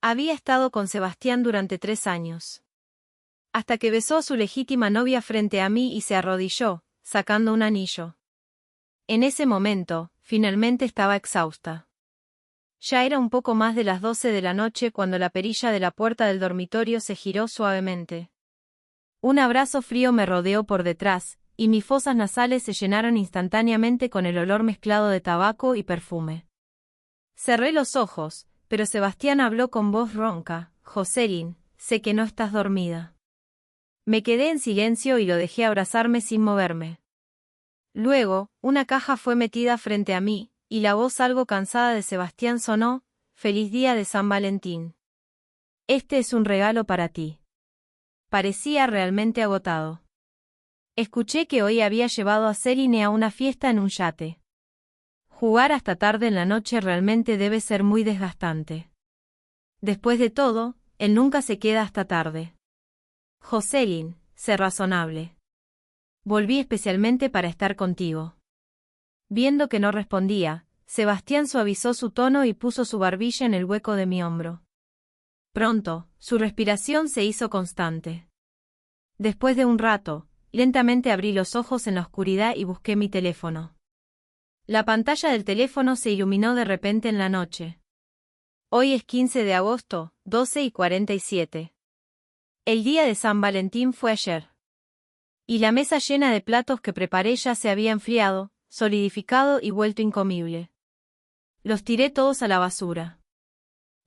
Había estado con Sebastián durante 3 años. Hasta que besó a su legítima novia frente a mí y se arrodilló, sacando un anillo. En ese momento, finalmente estaba exhausta. Ya era un poco más de las 12 de la noche cuando la perilla de la puerta del dormitorio se giró suavemente. Un abrazo frío me rodeó por detrás, y mis fosas nasales se llenaron instantáneamente con el olor mezclado de tabaco y perfume. Cerré los ojos, pero Sebastián habló con voz ronca: «Jocelyn, sé que no estás dormida». Me quedé en silencio y lo dejé abrazarme sin moverme. Luego, una caja fue metida frente a mí, y la voz algo cansada de Sebastián sonó: «Feliz día de San Valentín. Este es un regalo para ti». Parecía realmente agotado. Escuché que hoy había llevado a Celine a una fiesta en un yate. Jugar hasta tarde en la noche realmente debe ser muy desgastante. Después de todo, él nunca se queda hasta tarde. Jocelyn, sé razonable. Volví especialmente para estar contigo. Viendo que no respondía, Sebastián suavizó su tono y puso su barbilla en el hueco de mi hombro. Pronto, su respiración se hizo constante. Después de un rato, lentamente abrí los ojos en la oscuridad y busqué mi teléfono. La pantalla del teléfono se iluminó de repente en la noche. Hoy es 15 de agosto, 12:47. El día de San Valentín fue ayer. Y la mesa llena de platos que preparé ya se había enfriado, solidificado y vuelto incomible. Los tiré todos a la basura.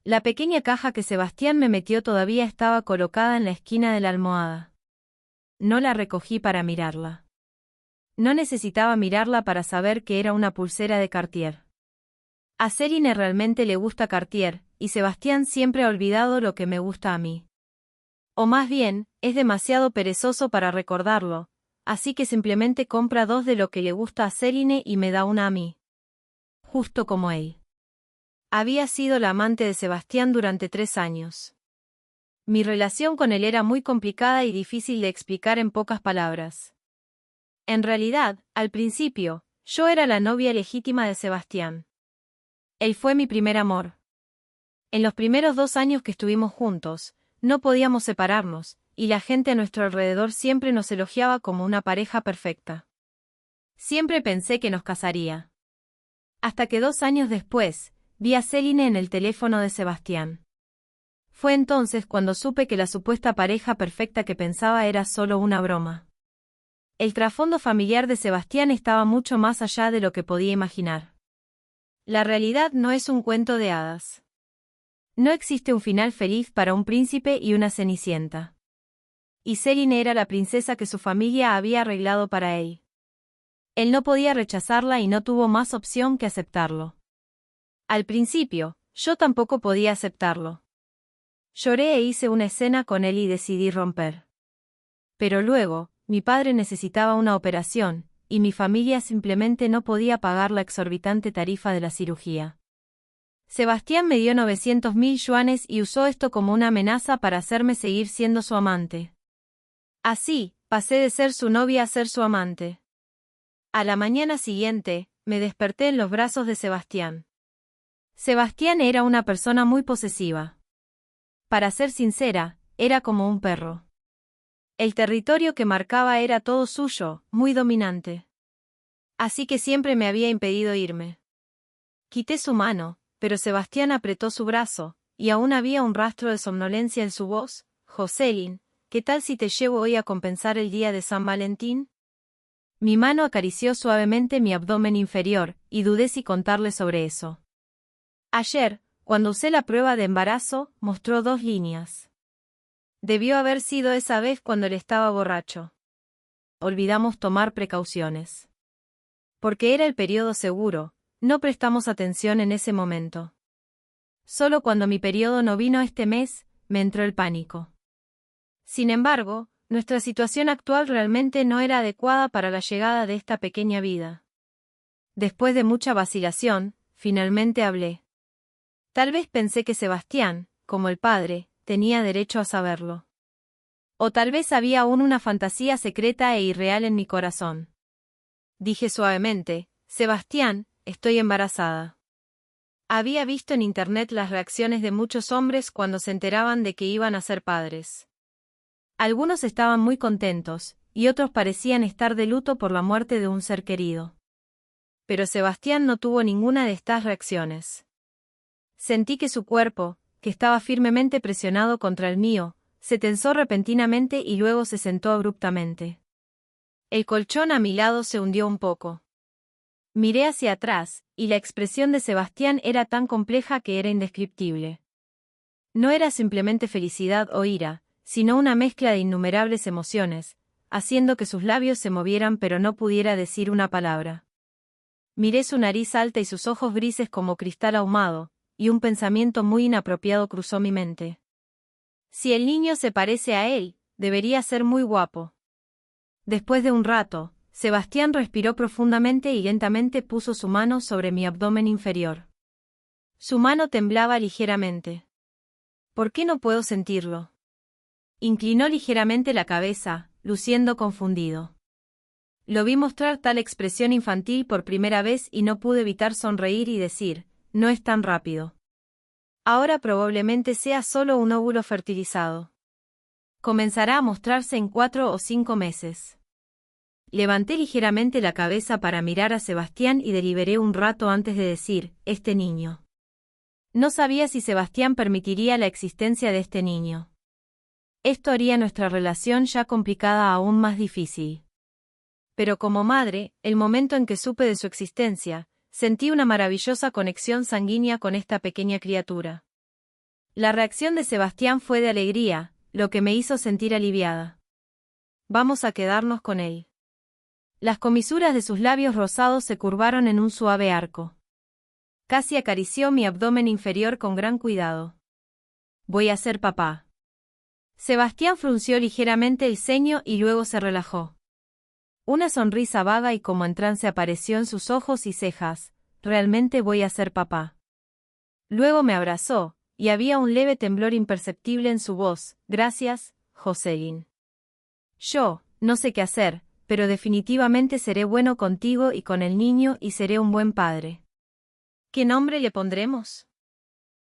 La pequeña caja que Sebastián me metió todavía estaba colocada en la esquina de la almohada. No la recogí para mirarla. No necesitaba mirarla para saber que era una pulsera de Cartier. A Celine realmente le gusta Cartier, y Sebastián siempre ha olvidado lo que me gusta a mí. O más bien, es demasiado perezoso para recordarlo, así que simplemente compra 2 de lo que le gusta a Celine y me da una a mí. Justo como él. Había sido la amante de Sebastián durante 3 años. Mi relación con él era muy complicada y difícil de explicar en pocas palabras. En realidad, al principio, yo era la novia legítima de Sebastián. Él fue mi primer amor. En los primeros 2 años que estuvimos juntos, no podíamos separarnos, y la gente a nuestro alrededor siempre nos elogiaba como una pareja perfecta. Siempre pensé que nos casaría. Hasta que 2 años después, vi a Celine en el teléfono de Sebastián. Fue entonces cuando supe que la supuesta pareja perfecta que pensaba era solo una broma. El trasfondo familiar de Sebastián estaba mucho más allá de lo que podía imaginar. La realidad no es un cuento de hadas. No existe un final feliz para un príncipe y una cenicienta. Y Celine era la princesa que su familia había arreglado para él. Él no podía rechazarla y no tuvo más opción que aceptarlo. Al principio, yo tampoco podía aceptarlo. Lloré e hice una escena con él y decidí romper. Pero luego, mi padre necesitaba una operación, y mi familia simplemente no podía pagar la exorbitante tarifa de la cirugía. Sebastián me dio 900.000 yuanes y usó esto como una amenaza para hacerme seguir siendo su amante. Así, pasé de ser su novia a ser su amante. A la mañana siguiente, me desperté en los brazos de Sebastián. Sebastián era una persona muy posesiva. Para ser sincera, era como un perro. El territorio que marcaba era todo suyo, muy dominante. Así que siempre me había impedido irme. Quité su mano, pero Sebastián apretó su brazo, y aún había un rastro de somnolencia en su voz. «Jocelyn, ¿qué tal si te llevo hoy a compensar el día de San Valentín?» Mi mano acarició suavemente mi abdomen inferior, y dudé si contarle sobre eso. Ayer, cuando usé la prueba de embarazo, mostró 2 líneas. Debió haber sido esa vez cuando él estaba borracho. Olvidamos tomar precauciones. Porque era el periodo seguro, no prestamos atención en ese momento. Solo cuando mi periodo no vino este mes, me entró el pánico. Sin embargo, nuestra situación actual realmente no era adecuada para la llegada de esta pequeña vida. Después de mucha vacilación, finalmente hablé. Tal vez pensé que Sebastián, como el padre, tenía derecho a saberlo. O tal vez había aún una fantasía secreta e irreal en mi corazón. Dije suavemente: «Sebastián, estoy embarazada». Había visto en internet las reacciones de muchos hombres cuando se enteraban de que iban a ser padres. Algunos estaban muy contentos, y otros parecían estar de luto por la muerte de un ser querido. Pero Sebastián no tuvo ninguna de estas reacciones. Sentí que su cuerpo, que estaba firmemente presionado contra el mío, se tensó repentinamente y luego se sentó abruptamente. El colchón a mi lado se hundió un poco. Miré hacia atrás, y la expresión de Sebastián era tan compleja que era indescriptible. No era simplemente felicidad o ira, sino una mezcla de innumerables emociones, haciendo que sus labios se movieran pero no pudiera decir una palabra. Miré su nariz alta y sus ojos grises como cristal ahumado, y un pensamiento muy inapropiado cruzó mi mente. Si el niño se parece a él, debería ser muy guapo. Después de un rato, Sebastián respiró profundamente y lentamente puso su mano sobre mi abdomen inferior. Su mano temblaba ligeramente. ¿Por qué no puedo sentirlo? Inclinó ligeramente la cabeza, luciendo confundido. Lo vi mostrar tal expresión infantil por primera vez y no pude evitar sonreír y decir, no es tan rápido. Ahora probablemente sea solo un óvulo fertilizado. Comenzará a mostrarse en 4 o 5 meses. Levanté ligeramente la cabeza para mirar a Sebastián y deliberé un rato antes de decir, este niño. No sabía si Sebastián permitiría la existencia de este niño. Esto haría nuestra relación ya complicada aún más difícil. Pero como madre, el momento en que supe de su existencia, sentí una maravillosa conexión sanguínea con esta pequeña criatura. La reacción de Sebastián fue de alegría, lo que me hizo sentir aliviada. Vamos a quedarnos con él. Las comisuras de sus labios rosados se curvaron en un suave arco. Casi acarició mi abdomen inferior con gran cuidado. Voy a ser papá. Sebastián frunció ligeramente el ceño y luego se relajó. Una sonrisa vaga y como en trance apareció en sus ojos y cejas. Realmente voy a ser papá. Luego me abrazó, y había un leve temblor imperceptible en su voz. Gracias, Jocelyn. Yo, no sé qué hacer, pero definitivamente seré bueno contigo y con el niño y seré un buen padre. ¿Qué nombre le pondremos?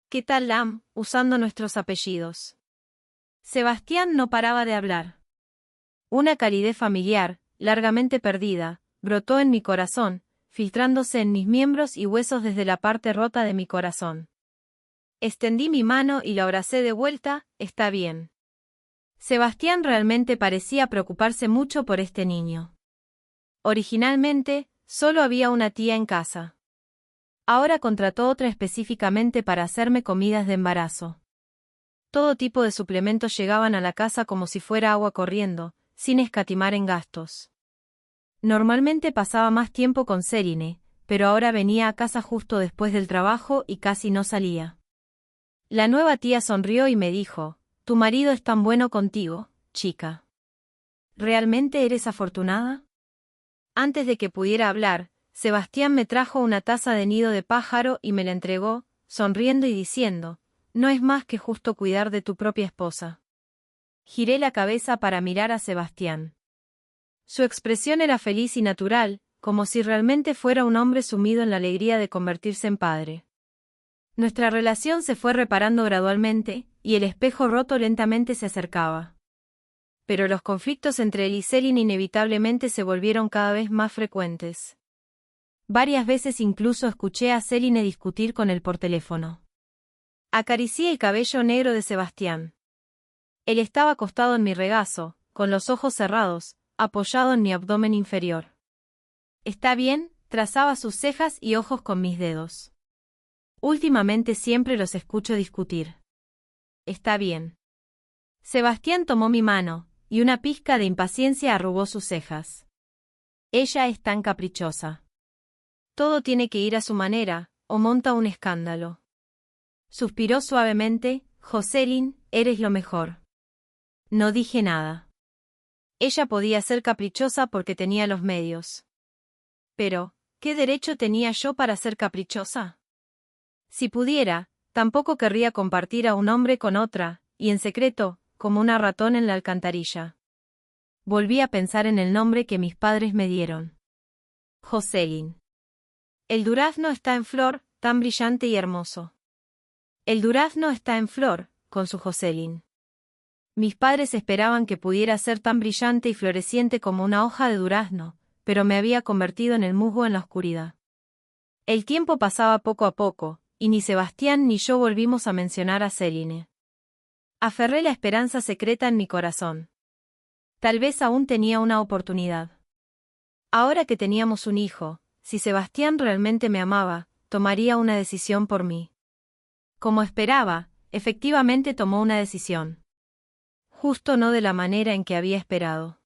¿Qué tal Lam, usando nuestros apellidos? Sebastián no paraba de hablar. Una calidez familiar, largamente perdida, brotó en mi corazón, filtrándose en mis miembros y huesos desde la parte rota de mi corazón. Extendí mi mano y lo abracé de vuelta, está bien. Sebastián realmente parecía preocuparse mucho por este niño. Originalmente, solo había una tía en casa. Ahora contrató otra específicamente para hacerme comidas de embarazo. Todo tipo de suplementos llegaban a la casa como si fuera agua corriendo, sin escatimar en gastos. Normalmente pasaba más tiempo con Serine, pero ahora venía a casa justo después del trabajo y casi no salía. La nueva tía sonrió y me dijo, tu marido es tan bueno contigo, chica. ¿Realmente eres afortunada? Antes de que pudiera hablar, Sebastián me trajo una taza de nido de pájaro y me la entregó, sonriendo y diciendo, no es más que justo cuidar de tu propia esposa. Giré la cabeza para mirar a Sebastián. Su expresión era feliz y natural, como si realmente fuera un hombre sumido en la alegría de convertirse en padre. Nuestra relación se fue reparando gradualmente, y el espejo roto lentamente se acercaba. Pero los conflictos entre él y Selin inevitablemente se volvieron cada vez más frecuentes. Varias veces incluso escuché a Celine discutir con él por teléfono. Acaricié el cabello negro de Sebastián. Él estaba acostado en mi regazo, con los ojos cerrados, apoyado en mi abdomen inferior. ¿Está bien? Trazaba sus cejas y ojos con mis dedos. Últimamente siempre los escucho discutir. Está bien. Sebastián tomó mi mano, y una pizca de impaciencia arrugó sus cejas. Ella es tan caprichosa. Todo tiene que ir a su manera, o monta un escándalo. Suspiró suavemente, Jocelyn, eres lo mejor. No dije nada. Ella podía ser caprichosa porque tenía los medios. Pero, ¿qué derecho tenía yo para ser caprichosa? Si pudiera, tampoco querría compartir a un hombre con otra, y en secreto, como una ratón en la alcantarilla. Volví a pensar en el nombre que mis padres me dieron. Jocelyn. El durazno está en flor, tan brillante y hermoso. El durazno está en flor, con su Jocelyn. Mis padres esperaban que pudiera ser tan brillante y floreciente como una hoja de durazno, pero me había convertido en el musgo en la oscuridad. El tiempo pasaba poco a poco, y ni Sebastián ni yo volvimos a mencionar a Céline. Aferré la esperanza secreta en mi corazón. Tal vez aún tenía una oportunidad. Ahora que teníamos un hijo, si Sebastián realmente me amaba, tomaría una decisión por mí. Como esperaba, efectivamente tomó una decisión. Justo no de la manera en que había esperado.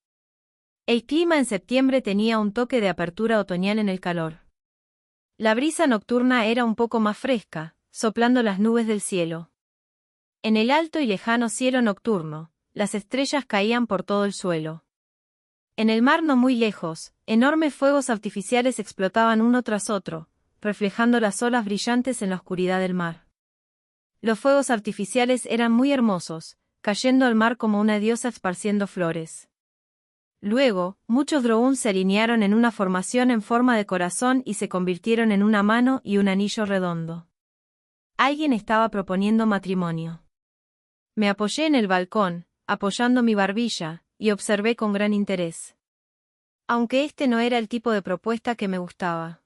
El clima en septiembre tenía un toque de apertura otoñal en el calor. La brisa nocturna era un poco más fresca, soplando las nubes del cielo. En el alto y lejano cielo nocturno, las estrellas caían por todo el suelo. En el mar no muy lejos, enormes fuegos artificiales explotaban uno tras otro, reflejando las olas brillantes en la oscuridad del mar. Los fuegos artificiales eran muy hermosos, cayendo al mar como una diosa esparciendo flores. Luego, muchos drones se alinearon en una formación en forma de corazón y se convirtieron en una mano y un anillo redondo. Alguien estaba proponiendo matrimonio. Me apoyé en el balcón, apoyando mi barbilla, y observé con gran interés. Aunque este no era el tipo de propuesta que me gustaba.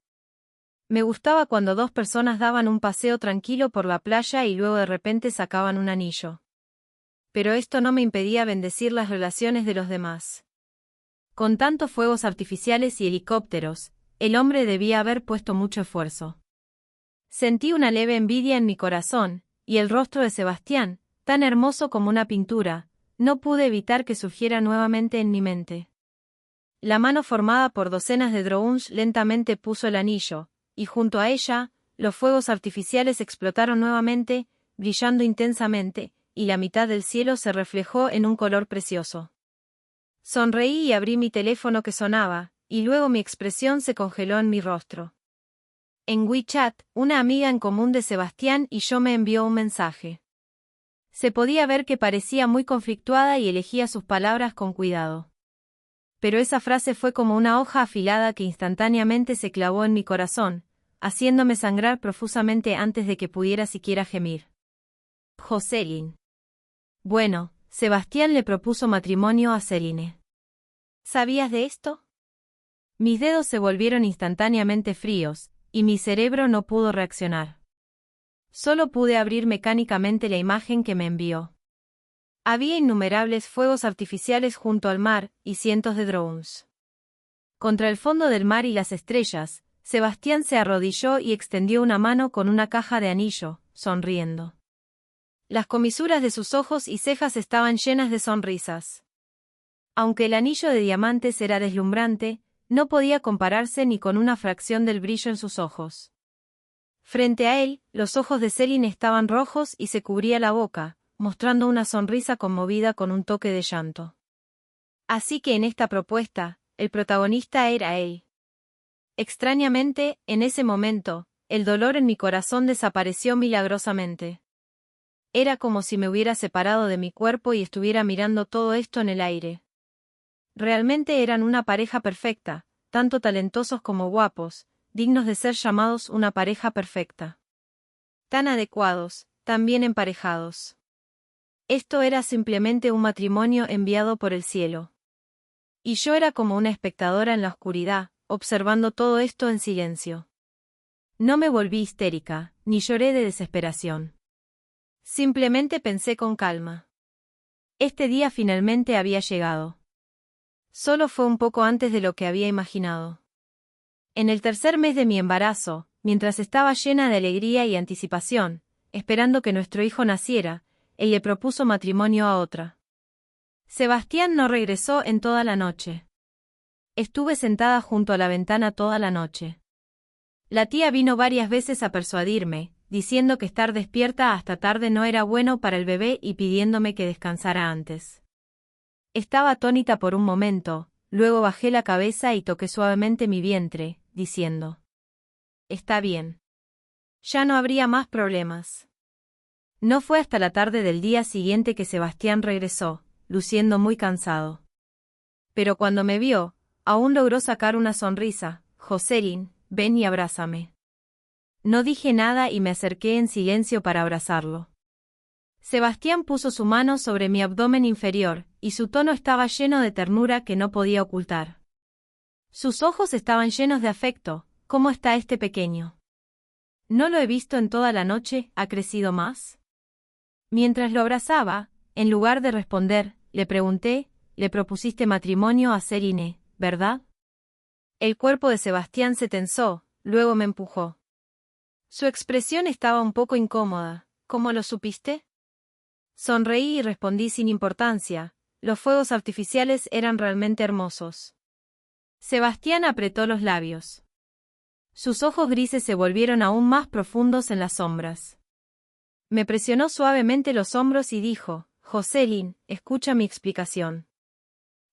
Me gustaba cuando dos personas daban un paseo tranquilo por la playa y luego de repente sacaban un anillo. Pero esto no me impedía bendecir las relaciones de los demás. Con tantos fuegos artificiales y helicópteros, el hombre debía haber puesto mucho esfuerzo. Sentí una leve envidia en mi corazón, y el rostro de Sebastián, tan hermoso como una pintura, no pude evitar que surgiera nuevamente en mi mente. La mano formada por docenas de drones lentamente puso el anillo, y junto a ella, los fuegos artificiales explotaron nuevamente, brillando intensamente, y la mitad del cielo se reflejó en un color precioso. Sonreí y abrí mi teléfono que sonaba, y luego mi expresión se congeló en mi rostro. En WeChat, una amiga en común de Sebastián y yo me envió un mensaje. Se podía ver que parecía muy conflictuada y elegía sus palabras con cuidado. Pero esa frase fue como una hoja afilada que instantáneamente se clavó en mi corazón, haciéndome sangrar profusamente antes de que pudiera siquiera gemir. Jocelyn. Bueno, Sebastián le propuso matrimonio a Céline. ¿Sabías de esto? Mis dedos se volvieron instantáneamente fríos, y mi cerebro no pudo reaccionar. Solo pude abrir mecánicamente la imagen que me envió. Había innumerables fuegos artificiales junto al mar, y cientos de drones. Contra el fondo del mar y las estrellas, Sebastián se arrodilló y extendió una mano con una caja de anillo, sonriendo. Las comisuras de sus ojos y cejas estaban llenas de sonrisas. Aunque el anillo de diamantes era deslumbrante, no podía compararse ni con una fracción del brillo en sus ojos. Frente a él, los ojos de Céline estaban rojos y se cubría la boca, mostrando una sonrisa conmovida con un toque de llanto. Así que en esta propuesta, el protagonista era él. Extrañamente, en ese momento, el dolor en mi corazón desapareció milagrosamente. Era como si me hubiera separado de mi cuerpo y estuviera mirando todo esto en el aire. Realmente eran una pareja perfecta, tanto talentosos como guapos, dignos de ser llamados una pareja perfecta. Tan adecuados, tan bien emparejados. Esto era simplemente un matrimonio enviado por el cielo. Y yo era como una espectadora en la oscuridad, observando todo esto en silencio. No me volví histérica, ni lloré de desesperación. Simplemente pensé con calma. Este día finalmente había llegado. Solo fue un poco antes de lo que había imaginado. En el tercer mes de mi embarazo, mientras estaba llena de alegría y anticipación, esperando que nuestro hijo naciera, él le propuso matrimonio a otra. Sebastián no regresó en toda la noche. Estuve sentada junto a la ventana toda la noche. La tía vino varias veces a persuadirme, diciendo que estar despierta hasta tarde no era bueno para el bebé y pidiéndome que descansara antes. Estaba atónita por un momento, luego bajé la cabeza y toqué suavemente mi vientre, diciendo: «Está bien. Ya no habría más problemas». No fue hasta la tarde del día siguiente que Sebastián regresó, luciendo muy cansado. Pero cuando me vio, aún logró sacar una sonrisa. «Jocelyn, ven y abrázame». No dije nada y me acerqué en silencio para abrazarlo. Sebastián puso su mano sobre mi abdomen inferior, y su tono estaba lleno de ternura que no podía ocultar. Sus ojos estaban llenos de afecto. ¿Cómo está este pequeño? No lo he visto en toda la noche, ¿ha crecido más? Mientras lo abrazaba, en lugar de responder, le pregunté, le propusiste matrimonio a Celine, ¿verdad? El cuerpo de Sebastián se tensó, luego me empujó. Su expresión estaba un poco incómoda. ¿Cómo lo supiste? Sonreí y respondí sin importancia. Los fuegos artificiales eran realmente hermosos. Sebastián apretó los labios. Sus ojos grises se volvieron aún más profundos en las sombras. Me presionó suavemente los hombros y dijo, Jocelyn, escucha mi explicación.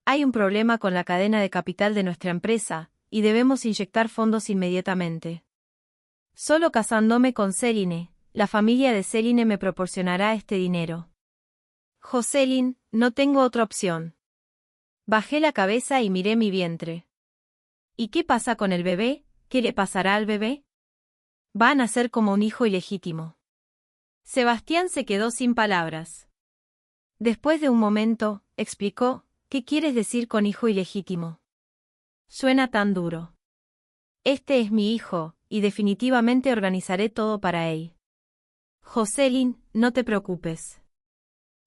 Hay un problema con la cadena de capital de nuestra empresa, y debemos inyectar fondos inmediatamente. Solo casándome con Celine, la familia de Celine me proporcionará este dinero. Jocelyn, no tengo otra opción. Bajé la cabeza y miré mi vientre. ¿Y qué pasa con el bebé? ¿Qué le pasará al bebé? Va a nacer como un hijo ilegítimo. Sebastián se quedó sin palabras. Después de un momento, explicó, ¿qué quieres decir con hijo ilegítimo? Suena tan duro. Este es mi hijo, y definitivamente organizaré todo para él. Jocelyn, no te preocupes.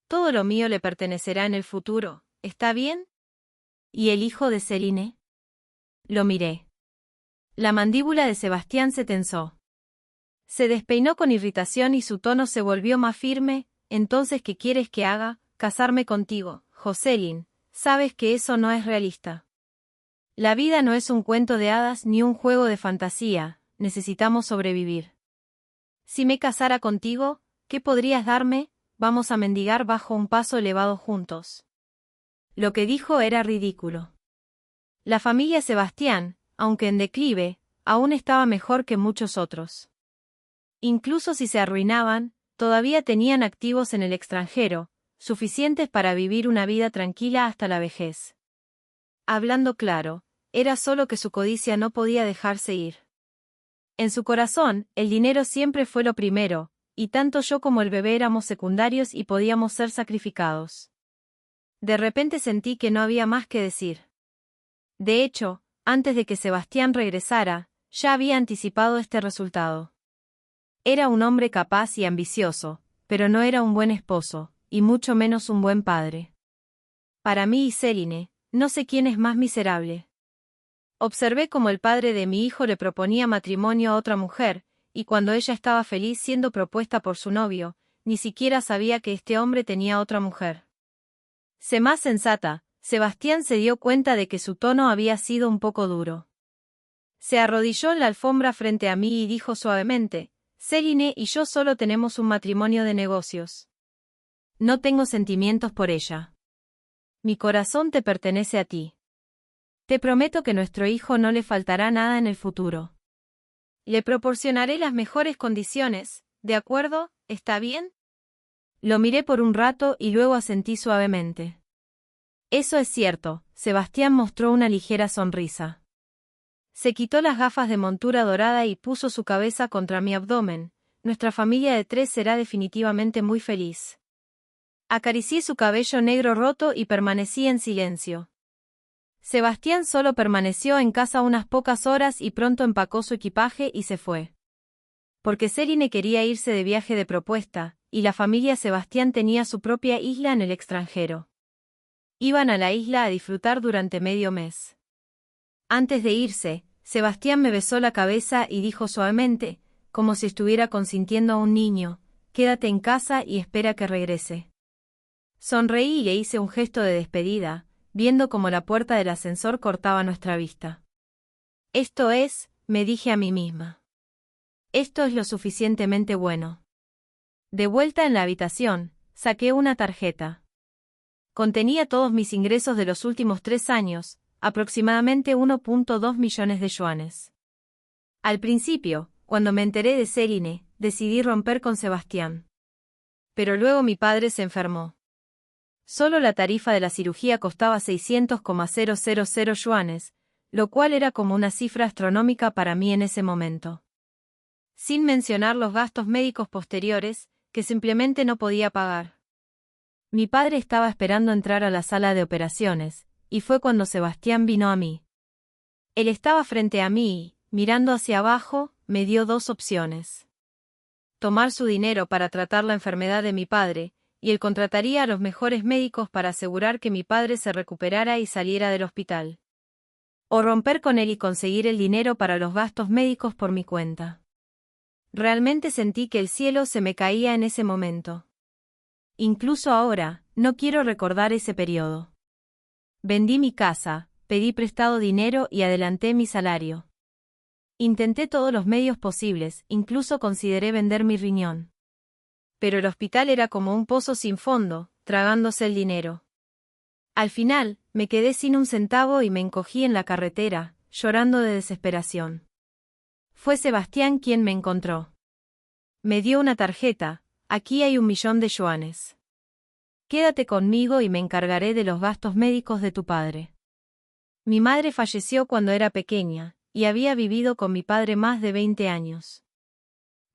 Todo lo mío le pertenecerá en el futuro, ¿está bien? ¿Y el hijo de Celine? Lo miré. La mandíbula de Sebastián se tensó. Se despeinó con irritación y su tono se volvió más firme. Entonces, ¿qué quieres que haga? Casarme contigo, Jocelyn. Sabes que eso no es realista. La vida no es un cuento de hadas ni un juego de fantasía, necesitamos sobrevivir. Si me casara contigo, ¿qué podrías darme? Vamos a mendigar bajo un paso elevado juntos. Lo que dijo era ridículo. La familia Sebastián, aunque en declive, aún estaba mejor que muchos otros. Incluso si se arruinaban, todavía tenían activos en el extranjero, suficientes para vivir una vida tranquila hasta la vejez. Hablando claro, era solo que su codicia no podía dejarse ir. En su corazón, el dinero siempre fue lo primero, y tanto yo como el bebé éramos secundarios y podíamos ser sacrificados. De repente sentí que no había más que decir. De hecho, antes de que Sebastián regresara, ya había anticipado este resultado. Era un hombre capaz y ambicioso, pero no era un buen esposo, y mucho menos un buen padre. Para mí y Celine, no sé quién es más miserable. Observé cómo el padre de mi hijo le proponía matrimonio a otra mujer, y cuando ella estaba feliz siendo propuesta por su novio, ni siquiera sabía que este hombre tenía otra mujer. Sé más sensata, Sebastián se dio cuenta de que su tono había sido un poco duro. Se arrodilló en la alfombra frente a mí y dijo suavemente, Celine y yo solo tenemos un matrimonio de negocios. No tengo sentimientos por ella. Mi corazón te pertenece a ti. Te prometo que nuestro hijo no le faltará nada en el futuro. Le proporcionaré las mejores condiciones, ¿de acuerdo? ¿Está bien? Lo miré por un rato y luego asentí suavemente. Eso es cierto, Sebastián mostró una ligera sonrisa. Se quitó las gafas de montura dorada y puso su cabeza contra mi abdomen. Nuestra familia de 3 será definitivamente muy feliz. Acaricié su cabello negro roto y permanecí en silencio. Sebastián solo permaneció en casa unas pocas horas y pronto empacó su equipaje y se fue. Porque Celine quería irse de viaje de propuesta, y la familia Sebastián tenía su propia isla en el extranjero. Iban a la isla a disfrutar durante medio mes. Antes de irse, Sebastián me besó la cabeza y dijo suavemente, como si estuviera consintiendo a un niño, quédate en casa y espera que regrese. Sonreí y le hice un gesto de despedida, viendo cómo la puerta del ascensor cortaba nuestra vista. Esto es, me dije a mí misma. Esto es lo suficientemente bueno. De vuelta en la habitación, saqué una tarjeta. Contenía todos mis ingresos de los últimos 3 años, aproximadamente 1.2 millones de yuanes. Al principio, cuando me enteré de Celine, decidí romper con Sebastián. Pero luego mi padre se enfermó. Solo la tarifa de la cirugía costaba 600,000 yuanes, lo cual era como una cifra astronómica para mí en ese momento. Sin mencionar los gastos médicos posteriores, que simplemente no podía pagar. Mi padre estaba esperando entrar a la sala de operaciones, y fue cuando Sebastián vino a mí. Él estaba frente a mí y, mirando hacia abajo, me dio dos opciones. Tomar su dinero para tratar la enfermedad de mi padre, y él contrataría a los mejores médicos para asegurar que mi padre se recuperara y saliera del hospital. O romper con él y conseguir el dinero para los gastos médicos por mi cuenta. Realmente sentí que el cielo se me caía en ese momento. Incluso ahora, no quiero recordar ese periodo. Vendí mi casa, pedí prestado dinero y adelanté mi salario. Intenté todos los medios posibles, incluso consideré vender mi riñón. Pero el hospital era como un pozo sin fondo, tragándose el dinero. Al final, me quedé sin un centavo y me encogí en la carretera, llorando de desesperación. Fue Sebastián quien me encontró. Me dio una tarjeta, aquí hay 1.000.000 de yuanes. Quédate conmigo y me encargaré de los gastos médicos de tu padre. Mi madre falleció cuando era pequeña, y había vivido con mi padre más de 20 años.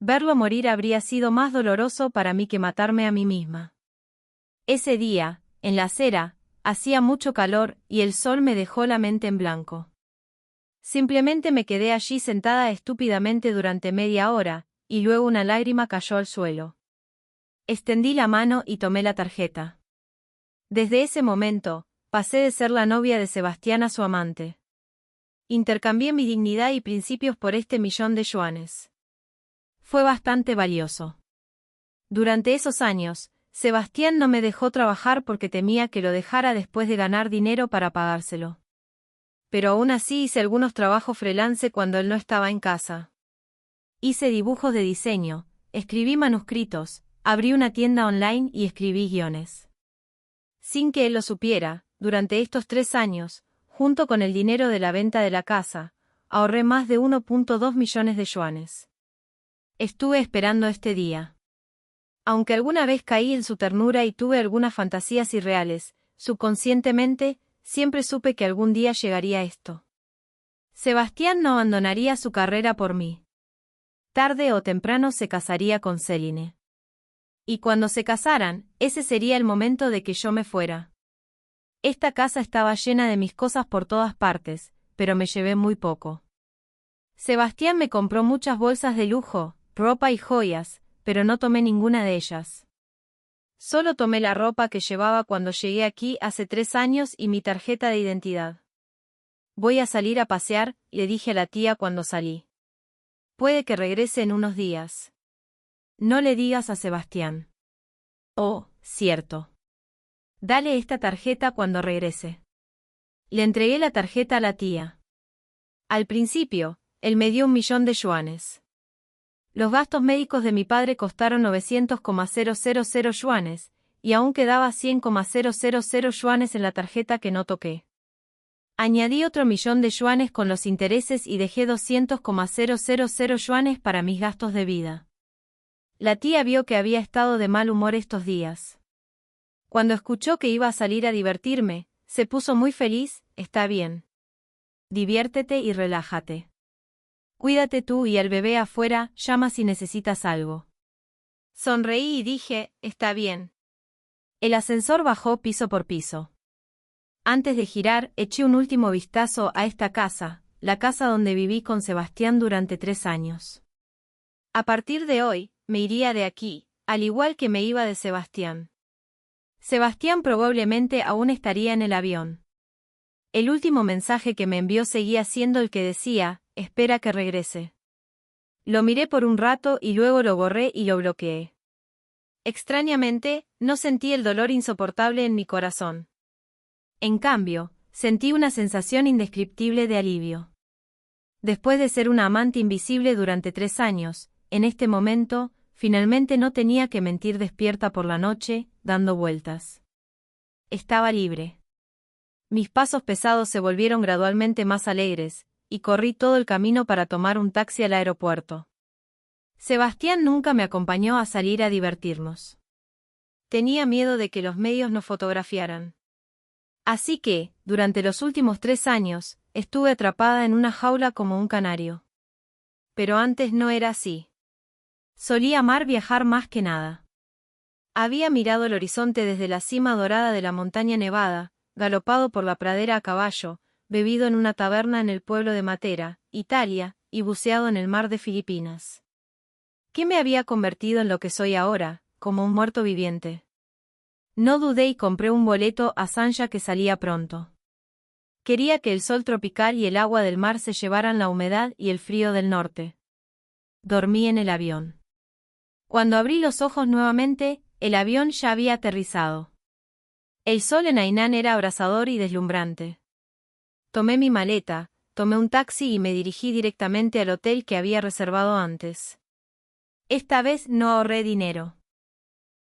Verlo morir habría sido más doloroso para mí que matarme a mí misma. Ese día, en la acera, hacía mucho calor y el sol me dejó la mente en blanco. Simplemente me quedé allí sentada estúpidamente durante media hora, y luego una lágrima cayó al suelo. Extendí la mano y tomé la tarjeta. Desde ese momento, pasé de ser la novia de Sebastián a su amante. Intercambié mi dignidad y principios por este 1.000.000 de yuanes. Fue bastante valioso. Durante esos años, Sebastián no me dejó trabajar porque temía que lo dejara después de ganar dinero para pagárselo. Pero aún así hice algunos trabajos freelance cuando él no estaba en casa. Hice dibujos de diseño, escribí manuscritos, abrí una tienda online y escribí guiones. Sin que él lo supiera, durante estos 3 años, junto con el dinero de la venta de la casa, ahorré más de 1.2 millones de yuanes. Estuve esperando este día. Aunque alguna vez caí en su ternura y tuve algunas fantasías irreales, subconscientemente, siempre supe que algún día llegaría esto. Sebastián no abandonaría su carrera por mí. Tarde o temprano se casaría con Céline. Y cuando se casaran, ese sería el momento de que yo me fuera. Esta casa estaba llena de mis cosas por todas partes, pero me llevé muy poco. Sebastián me compró muchas bolsas de lujo, ropa y joyas, pero no tomé ninguna de ellas. Solo tomé la ropa que llevaba cuando llegué aquí hace 3 años y mi tarjeta de identidad. Voy a salir a pasear, le dije a la tía cuando salí. Puede que regrese en unos días. No le digas a Sebastián. Oh, cierto. Dale esta tarjeta cuando regrese. Le entregué la tarjeta a la tía. Al principio, él me dio 1.000.000 de yuanes. Los gastos médicos de mi padre costaron 900,000 yuanes, y aún quedaba 100,000 yuanes en la tarjeta que no toqué. Añadí otro 1.000.000 de yuanes con los intereses y dejé 200,000 yuanes para mis gastos de vida. La tía vio que había estado de mal humor estos días. Cuando escuchó que iba a salir a divertirme, se puso muy feliz. Está bien. Diviértete y relájate. Cuídate tú y el bebé afuera, llama si necesitas algo. Sonreí y dije, está bien. El ascensor bajó piso por piso. Antes de girar, eché un último vistazo a esta casa, la casa donde viví con Sebastián durante 3 años. A partir de hoy, me iría de aquí, al igual que me iba de Sebastián. Sebastián probablemente aún estaría en el avión. El último mensaje que me envió seguía siendo el que decía, espera que regrese. Lo miré por un rato y luego lo borré y lo bloqueé. Extrañamente, no sentí el dolor insoportable en mi corazón. En cambio, sentí una sensación indescriptible de alivio. Después de ser una amante invisible durante 3 años, en este momento, finalmente no tenía que mentir despierta por la noche, dando vueltas. Estaba libre. Mis pasos pesados se volvieron gradualmente más alegres, y corrí todo el camino para tomar un taxi al aeropuerto. Sebastián nunca me acompañó a salir a divertirnos. Tenía miedo de que los medios nos fotografiaran. Así que, durante los últimos 3 años, estuve atrapada en una jaula como un canario. Pero antes no era así. Solía amar viajar más que nada. Había mirado el horizonte desde la cima dorada de la montaña nevada, galopado por la pradera a caballo, bebido en una taberna en el pueblo de Matera, Italia, y buceado en el mar de Filipinas. ¿Qué me había convertido en lo que soy ahora, como un muerto viviente? No dudé y compré un boleto a Sanya que salía pronto. Quería que el sol tropical y el agua del mar se llevaran la humedad y el frío del norte. Dormí en el avión. Cuando abrí los ojos nuevamente, el avión ya había aterrizado. El sol en Hainan era abrasador y deslumbrante. Tomé mi maleta, tomé un taxi y me dirigí directamente al hotel que había reservado antes. Esta vez no ahorré dinero.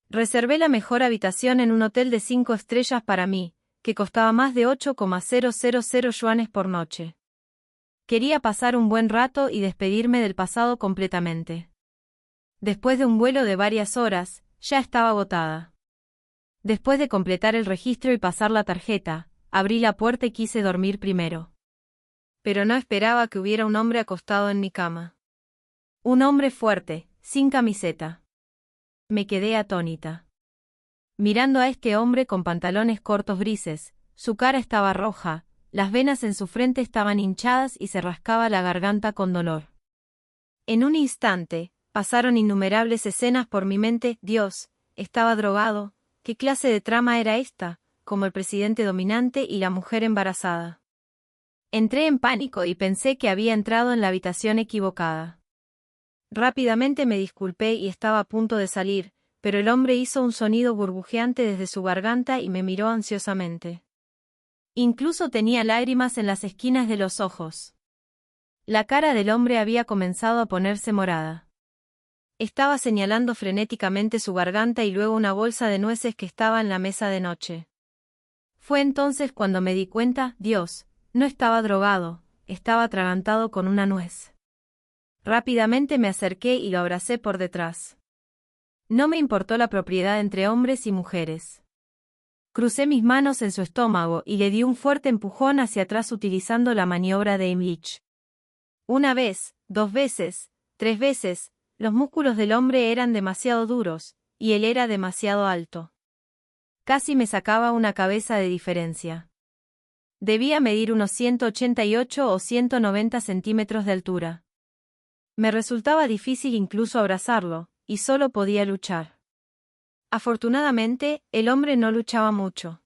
Reservé la mejor habitación en un hotel de 5 estrellas para mí, que costaba más de 8,000 yuanes por noche. Quería pasar un buen rato y despedirme del pasado completamente. Después de un vuelo de varias horas, ya estaba agotada. Después de completar el registro y pasar la tarjeta, abrí la puerta y quise dormir primero. Pero no esperaba que hubiera un hombre acostado en mi cama. Un hombre fuerte, sin camiseta. Me quedé atónita. Mirando a este hombre con pantalones cortos grises, su cara estaba roja, las venas en su frente estaban hinchadas y se rascaba la garganta con dolor. En un instante, pasaron innumerables escenas por mi mente. Dios, estaba drogado. ¿Qué clase de trama era esta? Como el presidente dominante y la mujer embarazada. Entré en pánico y pensé que había entrado en la habitación equivocada. Rápidamente me disculpé y estaba a punto de salir, pero el hombre hizo un sonido burbujeante desde su garganta y me miró ansiosamente. Incluso tenía lágrimas en las esquinas de los ojos. La cara del hombre había comenzado a ponerse morada. Estaba señalando frenéticamente su garganta y luego una bolsa de nueces que estaba en la mesa de noche. Fue entonces cuando me di cuenta, Dios, no estaba drogado, estaba atragantado con una nuez. Rápidamente me acerqué y lo abracé por detrás. No me importó la propiedad entre hombres y mujeres. Crucé mis manos en su estómago y le di un fuerte empujón hacia atrás utilizando la maniobra de Heimlich. Una vez, 2 veces, 3 veces, los músculos del hombre eran demasiado duros, y él era demasiado alto. Casi me sacaba una cabeza de diferencia. Debía medir unos 188 o 190 centímetros de altura. Me resultaba difícil incluso abrazarlo, y solo podía luchar. Afortunadamente, el hombre no luchaba mucho.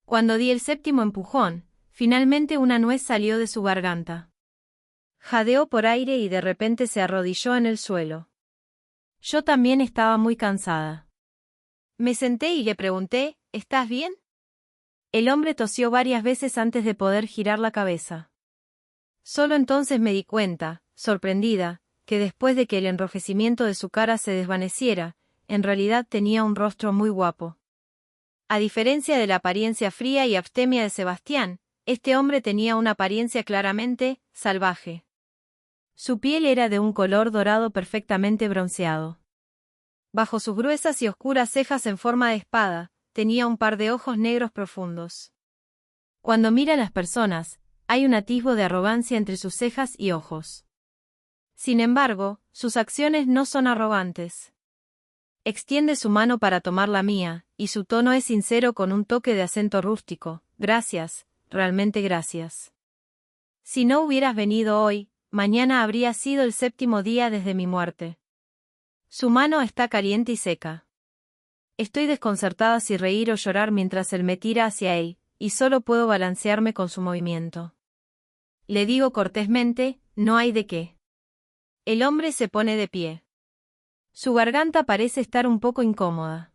Cuando di el 7º empujón, finalmente una nuez salió de su garganta. Jadeó por aire y de repente se arrodilló en el suelo. Yo también estaba muy cansada. Me senté y le pregunté, ¿estás bien? El hombre tosió varias veces antes de poder girar la cabeza. Solo entonces me di cuenta, sorprendida, que después de que el enrojecimiento de su cara se desvaneciera, en realidad tenía un rostro muy guapo. A diferencia de la apariencia fría y abstemia de Sebastián, este hombre tenía una apariencia claramente salvaje. Su piel era de un color dorado perfectamente bronceado. Bajo sus gruesas y oscuras cejas en forma de espada, tenía un par de ojos negros profundos. Cuando mira a las personas, hay un atisbo de arrogancia entre sus cejas y ojos. Sin embargo, sus acciones no son arrogantes. Extiende su mano para tomar la mía, y su tono es sincero con un toque de acento rústico. Gracias, realmente gracias. Si no hubieras venido hoy, mañana habría sido el 7º día desde mi muerte. Su mano está caliente y seca. Estoy desconcertada si reír o llorar mientras él me tira hacia él, y solo puedo balancearme con su movimiento. Le digo cortésmente, no hay de qué. El hombre se pone de pie. Su garganta parece estar un poco incómoda.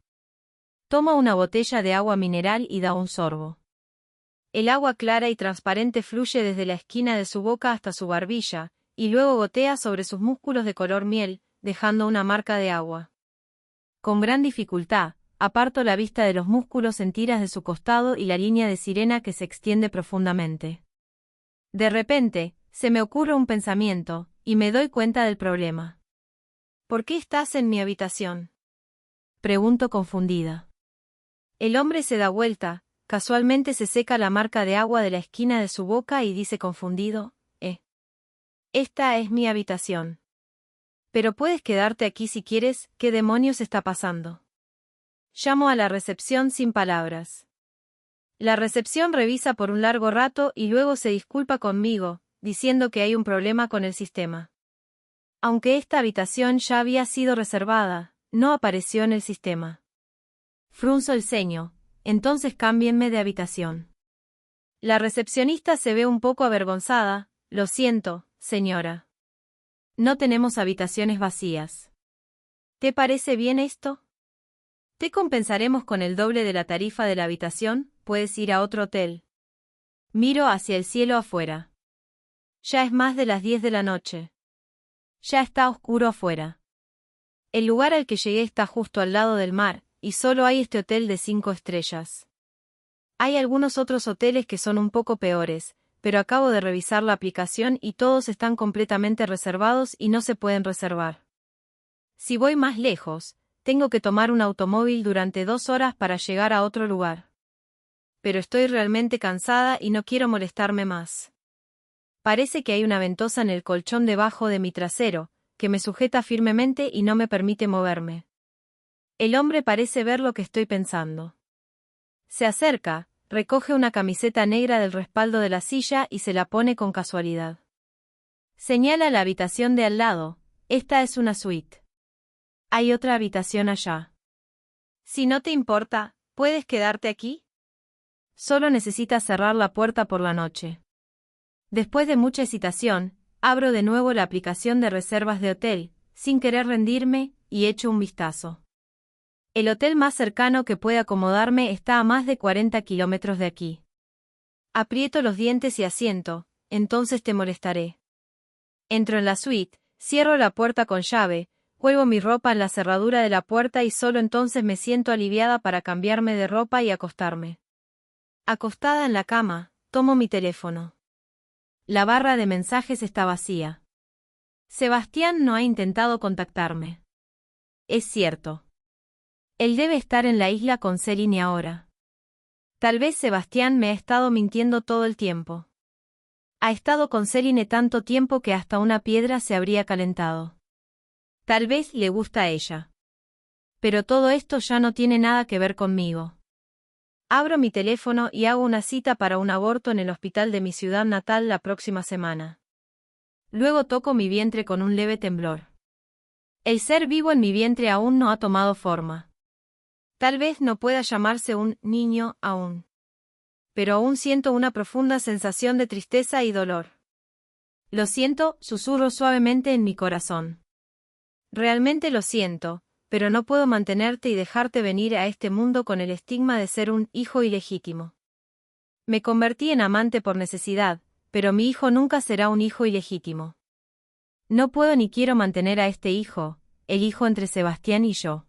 Toma una botella de agua mineral y da un sorbo. El agua clara y transparente fluye desde la esquina de su boca hasta su barbilla, y luego gotea sobre sus músculos de color miel, dejando una marca de agua. Con gran dificultad, aparto la vista de los músculos en tiras de su costado y la línea de sirena que se extiende profundamente. De repente, se me ocurre un pensamiento, y me doy cuenta del problema. ¿Por qué estás en mi habitación? Pregunto confundida. El hombre se da vuelta, casualmente se seca la marca de agua de la esquina de su boca y dice confundido, Esta es mi habitación. Pero puedes quedarte aquí si quieres. ¿Qué demonios está pasando? Llamo a la recepción sin palabras. La recepción revisa por un largo rato y luego se disculpa conmigo, diciendo que hay un problema con el sistema. Aunque esta habitación ya había sido reservada, no apareció en el sistema. Frunzo el ceño. Entonces cámbienme de habitación. La recepcionista se ve un poco avergonzada. Lo siento, señora. No tenemos habitaciones vacías. ¿Te parece bien esto? Te compensaremos con el doble de la tarifa de la habitación. Puedes ir a otro hotel. Miro hacia el cielo afuera. Ya es más de las 10 de la noche. Ya está oscuro afuera. El lugar al que llegué está justo al lado del mar, y solo hay este hotel de 5 estrellas. Hay algunos otros hoteles que son un poco peores, pero acabo de revisar la aplicación y todos están completamente reservados y no se pueden reservar. Si voy más lejos, tengo que tomar un automóvil durante 2 horas para llegar a otro lugar. Pero estoy realmente cansada y no quiero molestarme más. Parece que hay una ventosa en el colchón debajo de mi trasero, que me sujeta firmemente y no me permite moverme. El hombre parece ver lo que estoy pensando. Se acerca, recoge una camiseta negra del respaldo de la silla y se la pone con casualidad. Señala la habitación de al lado. Esta es una suite. Hay otra habitación allá. Si no te importa, ¿puedes quedarte aquí? Solo necesitas cerrar la puerta por la noche. Después de mucha hesitación, abro de nuevo la aplicación de reservas de hotel, sin querer rendirme, y echo un vistazo. El hotel más cercano que puede acomodarme está a más de 40 kilómetros de aquí. Aprieto los dientes y asiento. Entonces te molestaré. Entro en la suite, cierro la puerta con llave, cuelgo mi ropa en la cerradura de la puerta y solo entonces me siento aliviada para cambiarme de ropa y acostarme. Acostada en la cama, tomo mi teléfono. La barra de mensajes está vacía. Sebastián no ha intentado contactarme. Es cierto. Él debe estar en la isla con Celine ahora. Tal vez Sebastián me ha estado mintiendo todo el tiempo. Ha estado con Celine tanto tiempo que hasta una piedra se habría calentado. Tal vez le gusta a ella. Pero todo esto ya no tiene nada que ver conmigo. Abro mi teléfono y hago una cita para un aborto en el hospital de mi ciudad natal la próxima semana. Luego toco mi vientre con un leve temblor. El ser vivo en mi vientre aún no ha tomado forma. Tal vez no pueda llamarse un niño aún. Pero aún siento una profunda sensación de tristeza y dolor. Lo siento, susurro suavemente en mi corazón. Realmente lo siento, pero no puedo mantenerte y dejarte venir a este mundo con el estigma de ser un hijo ilegítimo. Me convertí en amante por necesidad, pero mi hijo nunca será un hijo ilegítimo. No puedo ni quiero mantener a este hijo, el hijo entre Sebastián y yo.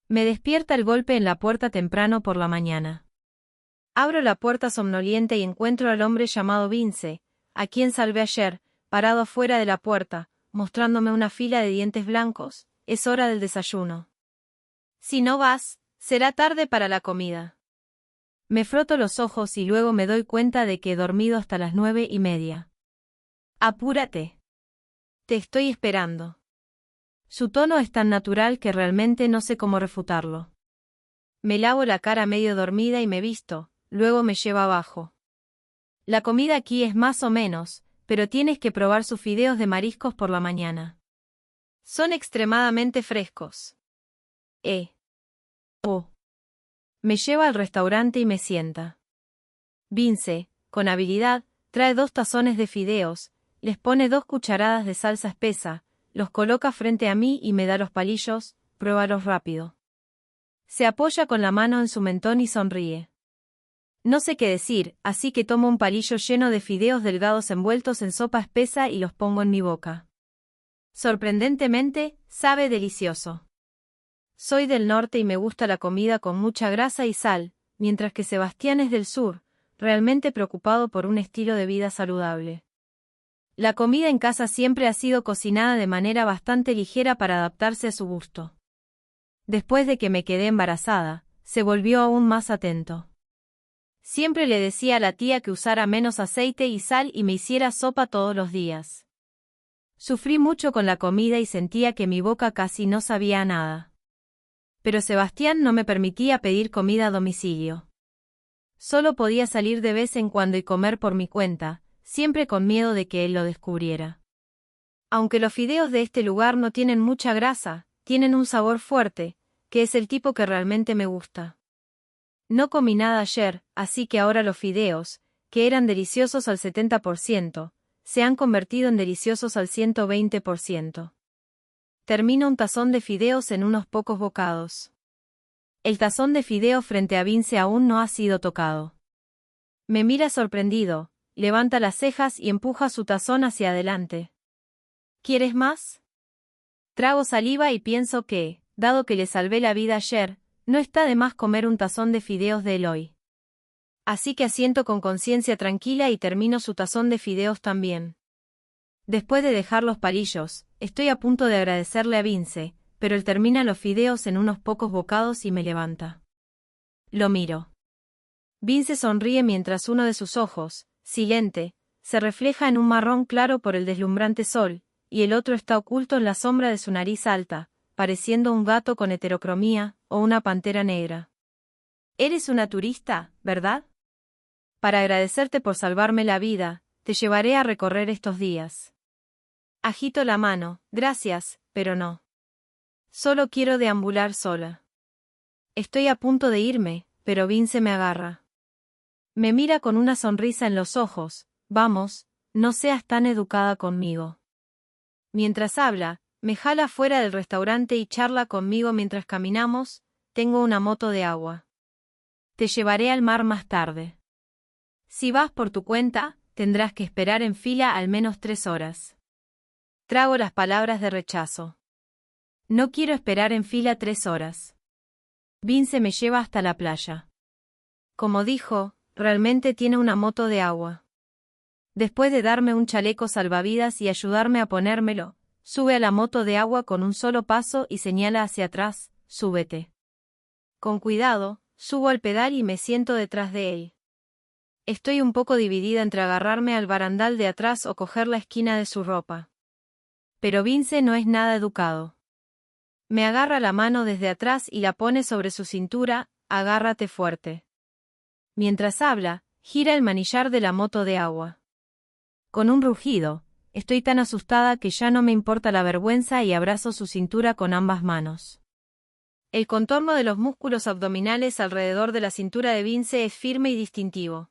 Me despierta el golpe en la puerta temprano por la mañana. Abro la puerta somnoliente y encuentro al hombre llamado Vince, a quien salvé ayer, parado afuera de la puerta, mostrándome una fila de dientes blancos. Es hora del desayuno. Si no vas, será tarde para la comida. Me froto los ojos y luego me doy cuenta de que he dormido hasta las 9:30. Apúrate. Te estoy esperando. Su tono es tan natural que realmente no sé cómo refutarlo. Me lavo la cara medio dormida y me visto, luego me lleva abajo. La comida aquí es más o menos, pero tienes que probar sus fideos de mariscos por la mañana. Son extremadamente frescos. Oh. Me lleva al restaurante y me sienta. Vince, con habilidad, trae 2 tazones de fideos, les pone 2 cucharadas de salsa espesa, los coloca frente a mí y me da los palillos. Pruébalos rápido. Se apoya con la mano en su mentón y sonríe. No sé qué decir, así que tomo un palillo lleno de fideos delgados envueltos en sopa espesa y los pongo en mi boca. Sorprendentemente, sabe delicioso. Soy del norte y me gusta la comida con mucha grasa y sal, mientras que Sebastián es del sur, realmente preocupado por un estilo de vida saludable. La comida en casa siempre ha sido cocinada de manera bastante ligera para adaptarse a su gusto. Después de que me quedé embarazada, se volvió aún más atento. Siempre le decía a la tía que usara menos aceite y sal y me hiciera sopa todos los días. Sufrí mucho con la comida y sentía que mi boca casi no sabía a nada. Pero Sebastián no me permitía pedir comida a domicilio. Solo podía salir de vez en cuando y comer por mi cuenta, siempre con miedo de que él lo descubriera. Aunque los fideos de este lugar no tienen mucha grasa, tienen un sabor fuerte, que es el tipo que realmente me gusta. No comí nada ayer, así que ahora los fideos, que eran deliciosos al 70%, se han convertido en deliciosos al 120%. Termino un tazón de fideos en unos pocos bocados. El tazón de fideos frente a Vince aún no ha sido tocado. Me mira sorprendido, levanta las cejas y empuja su tazón hacia adelante. ¿Quieres más? Trago saliva y pienso que, dado que le salvé la vida ayer, no está de más comer un tazón de fideos de Eloy. Así que asiento con conciencia tranquila y termino su tazón de fideos también. Después de dejar los palillos, estoy a punto de agradecerle a Vince, pero él termina los fideos en unos pocos bocados y me levanta. Lo miro. Vince sonríe mientras uno de sus ojos, silente, se refleja en un marrón claro por el deslumbrante sol, y el otro está oculto en la sombra de su nariz alta, pareciendo un gato con heterocromía, o una pantera negra. Eres una turista, ¿verdad? Para agradecerte por salvarme la vida, te llevaré a recorrer estos días. Agito la mano, gracias, pero no. Solo quiero deambular sola. Estoy a punto de irme, pero Vince me agarra. Me mira con una sonrisa en los ojos, vamos, no seas tan educada conmigo. Mientras habla, me jala fuera del restaurante y charla conmigo mientras caminamos, tengo una moto de agua. Te llevaré al mar más tarde. Si vas por tu cuenta, tendrás que esperar en fila al menos 3 horas. Trago las palabras de rechazo. No quiero esperar en fila 3 horas. Vince me lleva hasta la playa. Como dijo, realmente tiene una moto de agua. Después de darme un chaleco salvavidas y ayudarme a ponérmelo, sube a la moto de agua con un solo paso y señala hacia atrás, súbete. Con cuidado, subo al pedal y me siento detrás de él. Estoy un poco dividida entre agarrarme al barandal de atrás o coger la esquina de su ropa. Pero Vince no es nada educado. Me agarra la mano desde atrás y la pone sobre su cintura, agárrate fuerte. Mientras habla, gira el manillar de la moto de agua. Con un rugido, estoy tan asustada que ya no me importa la vergüenza y abrazo su cintura con ambas manos. El contorno de los músculos abdominales alrededor de la cintura de Vince es firme y distintivo.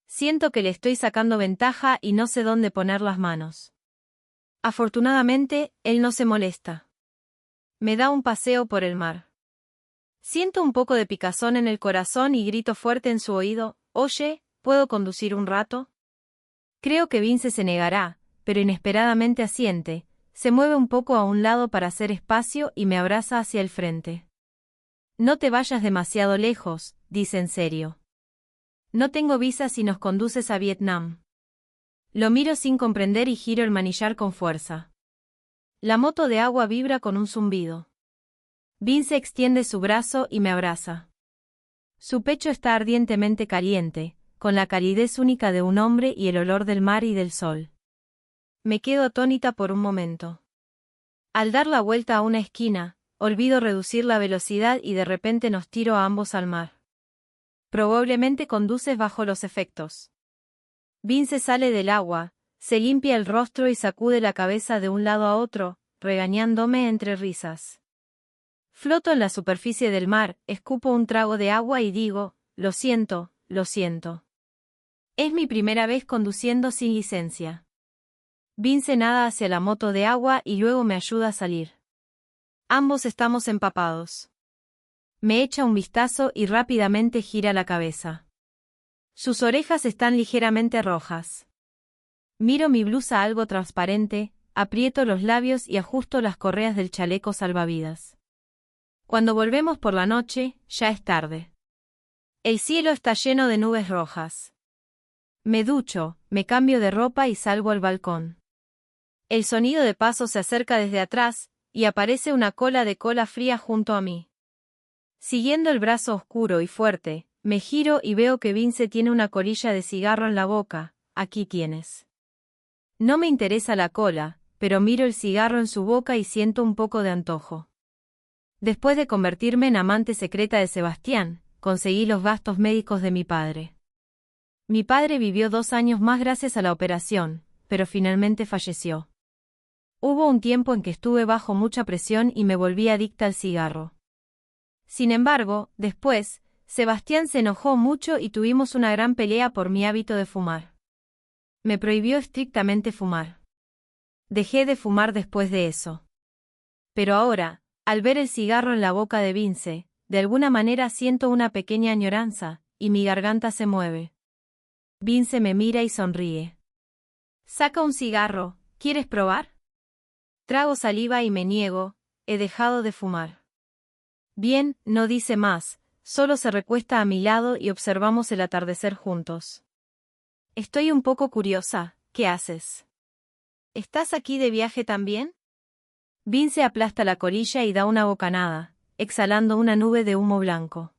Siento que le estoy sacando ventaja y no sé dónde poner las manos. Afortunadamente, él no se molesta. Me da un paseo por el mar. Siento un poco de picazón en el corazón y grito fuerte en su oído, «Oye, ¿puedo conducir un rato?» Creo que Vince se negará, pero inesperadamente asiente, se mueve un poco a un lado para hacer espacio y me abraza hacia el frente. «No te vayas demasiado lejos», dice en serio. «No tengo visa si nos conduces a Vietnam». Lo miro sin comprender y giro el manillar con fuerza. La moto de agua vibra con un zumbido. Vince extiende su brazo y me abraza. Su pecho está ardientemente caliente, con la calidez única de un hombre y el olor del mar y del sol. Me quedo atónita por un momento. Al dar la vuelta a una esquina, olvido reducir la velocidad y de repente nos tiro a ambos al mar. Probablemente conduces bajo los efectos. Vince sale del agua, se limpia el rostro y sacude la cabeza de un lado a otro, regañándome entre risas. Floto en la superficie del mar, escupo un trago de agua y digo, lo siento, lo siento. Es mi primera vez conduciendo sin licencia. Vince nada hacia la moto de agua y luego me ayuda a salir. Ambos estamos empapados. Me echa un vistazo y rápidamente gira la cabeza. Sus orejas están ligeramente rojas. Miro mi blusa algo transparente, aprieto los labios y ajusto las correas del chaleco salvavidas. Cuando volvemos por la noche, ya es tarde. El cielo está lleno de nubes rojas. Me ducho, me cambio de ropa y salgo al balcón. El sonido de pasos se acerca desde atrás, y aparece una cola de cola fría junto a mí. Siguiendo el brazo oscuro y fuerte, me giro y veo que Vince tiene una colilla de cigarro en la boca. Aquí tienes. No me interesa la cola, pero miro el cigarro en su boca y siento un poco de antojo. Después de convertirme en amante secreta de Sebastián, conseguí los gastos médicos de mi padre. Mi padre vivió 2 años más gracias a la operación, pero finalmente falleció. Hubo un tiempo en que estuve bajo mucha presión y me volví adicta al cigarro. Sin embargo, después, Sebastián se enojó mucho y tuvimos una gran pelea por mi hábito de fumar. Me prohibió estrictamente fumar. Dejé de fumar después de eso. Pero ahora, al ver el cigarro en la boca de Vince, de alguna manera siento una pequeña añoranza, y mi garganta se mueve. Vince me mira y sonríe. Saca un cigarro, ¿quieres probar? Trago saliva y me niego, he dejado de fumar. Bien, no dice más, solo se recuesta a mi lado y observamos el atardecer juntos. Estoy un poco curiosa, ¿qué haces? ¿Estás aquí de viaje también? Vince aplasta la colilla y da una bocanada, exhalando una nube de humo blanco.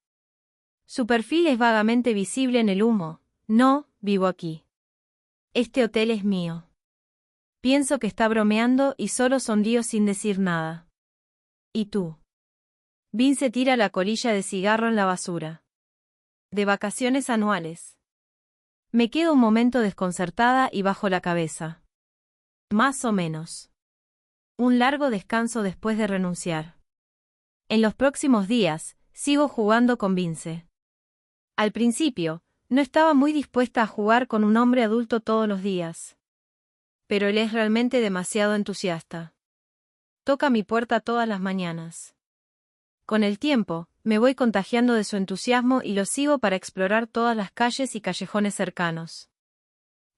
Su perfil es vagamente visible en el humo. No, vivo aquí. Este hotel es mío. Pienso que está bromeando y solo sonrío sin decir nada. ¿Y tú? Vince tira la colilla de cigarro en la basura. De vacaciones anuales. Me quedo un momento desconcertada y bajo la cabeza. Más o menos. Un largo descanso después de renunciar. En los próximos días, sigo jugando con Vince. Al principio, no estaba muy dispuesta a jugar con un hombre adulto todos los días. Pero él es realmente demasiado entusiasta. Toca mi puerta todas las mañanas. Con el tiempo, me voy contagiando de su entusiasmo y lo sigo para explorar todas las calles y callejones cercanos.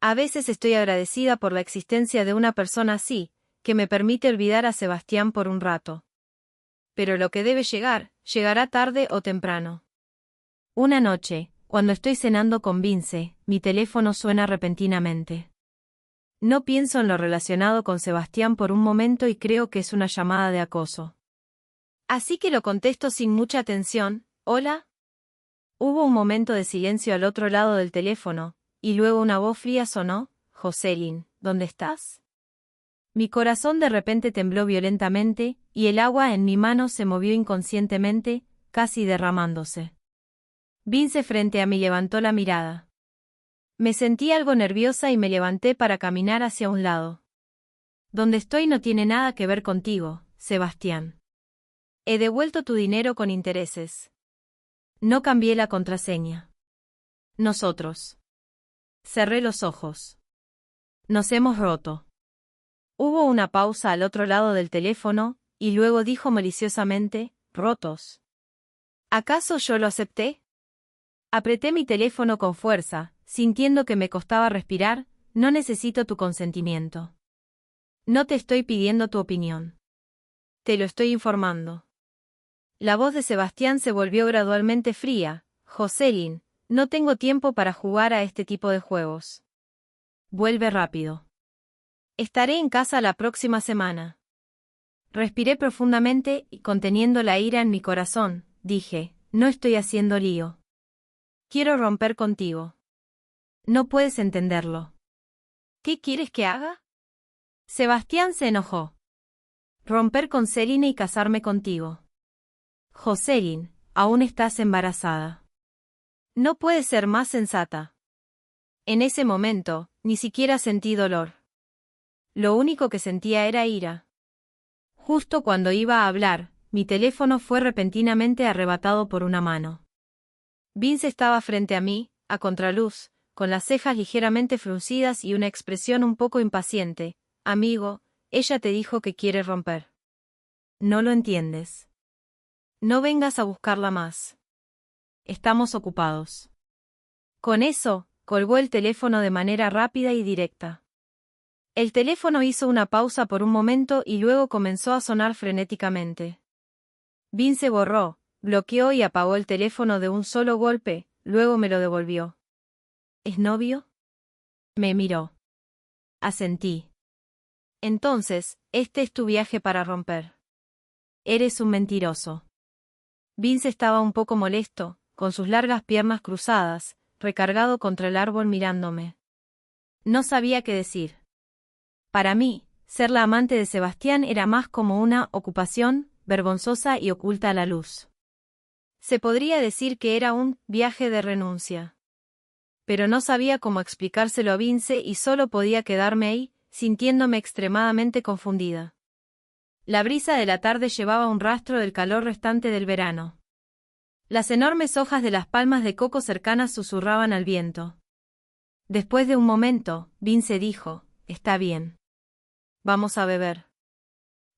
A veces estoy agradecida por la existencia de una persona así, que me permite olvidar a Sebastián por un rato. Pero lo que debe llegar, llegará tarde o temprano. Una noche, cuando estoy cenando con Vince, mi teléfono suena repentinamente. No pienso en lo relacionado con Sebastián por un momento y creo que es una llamada de acoso. Así que lo contesto sin mucha atención. ¿Hola? Hubo un momento de silencio al otro lado del teléfono, y luego una voz fría sonó. Jocelyn, ¿dónde estás? Mi corazón de repente tembló violentamente, y el agua en mi mano se movió inconscientemente, casi derramándose. Vince frente a mí levantó la mirada. Me sentí algo nerviosa y me levanté para caminar hacia un lado. Donde estoy no tiene nada que ver contigo, Sebastián. He devuelto tu dinero con intereses. No cambié la contraseña. Nosotros. Cerré los ojos. Nos hemos roto. Hubo una pausa al otro lado del teléfono, y luego dijo maliciosamente, rotos. ¿Acaso yo lo acepté? Apreté mi teléfono con fuerza, sintiendo que me costaba respirar. No necesito tu consentimiento. No te estoy pidiendo tu opinión. Te lo estoy informando. La voz de Sebastián se volvió gradualmente fría. Jocelyn, no tengo tiempo para jugar a este tipo de juegos. Vuelve rápido. Estaré en casa la próxima semana. Respiré profundamente y conteniendo la ira en mi corazón, dije, no estoy haciendo lío. Quiero romper contigo. No puedes entenderlo. ¿Qué quieres que haga? Sebastián se enojó. Romper con Celine y casarme contigo. Jocelyn, aún estás embarazada. No puedes ser más sensata. En ese momento, ni siquiera sentí dolor. Lo único que sentía era ira. Justo cuando iba a hablar, mi teléfono fue repentinamente arrebatado por una mano. Vince estaba frente a mí, a contraluz, con las cejas ligeramente fruncidas y una expresión un poco impaciente. Amigo, ella te dijo que quiere romper. No lo entiendes. No vengas a buscarla más. Estamos ocupados. Con eso, colgó el teléfono de manera rápida y directa. El teléfono hizo una pausa por un momento y luego comenzó a sonar frenéticamente. Vince borró, bloqueó y apagó el teléfono de un solo golpe, luego me lo devolvió. ¿Es novio? Me miró. Asentí. Entonces, este es tu viaje para romper. Eres un mentiroso. Vince estaba un poco molesto, con sus largas piernas cruzadas, recargado contra el árbol mirándome. No sabía qué decir. Para mí, Ser la amante de Sebastián era más como una ocupación, vergonzosa y oculta a la luz. Se podría decir que era un viaje de renuncia. Pero no sabía cómo explicárselo a Vince y solo podía quedarme ahí, sintiéndome extremadamente confundida. La brisa de la tarde llevaba un rastro del calor restante del verano. Las enormes hojas de las palmas de coco cercanas susurraban al viento. Después de un momento, Vince dijo, «Está bien. Vamos a beber.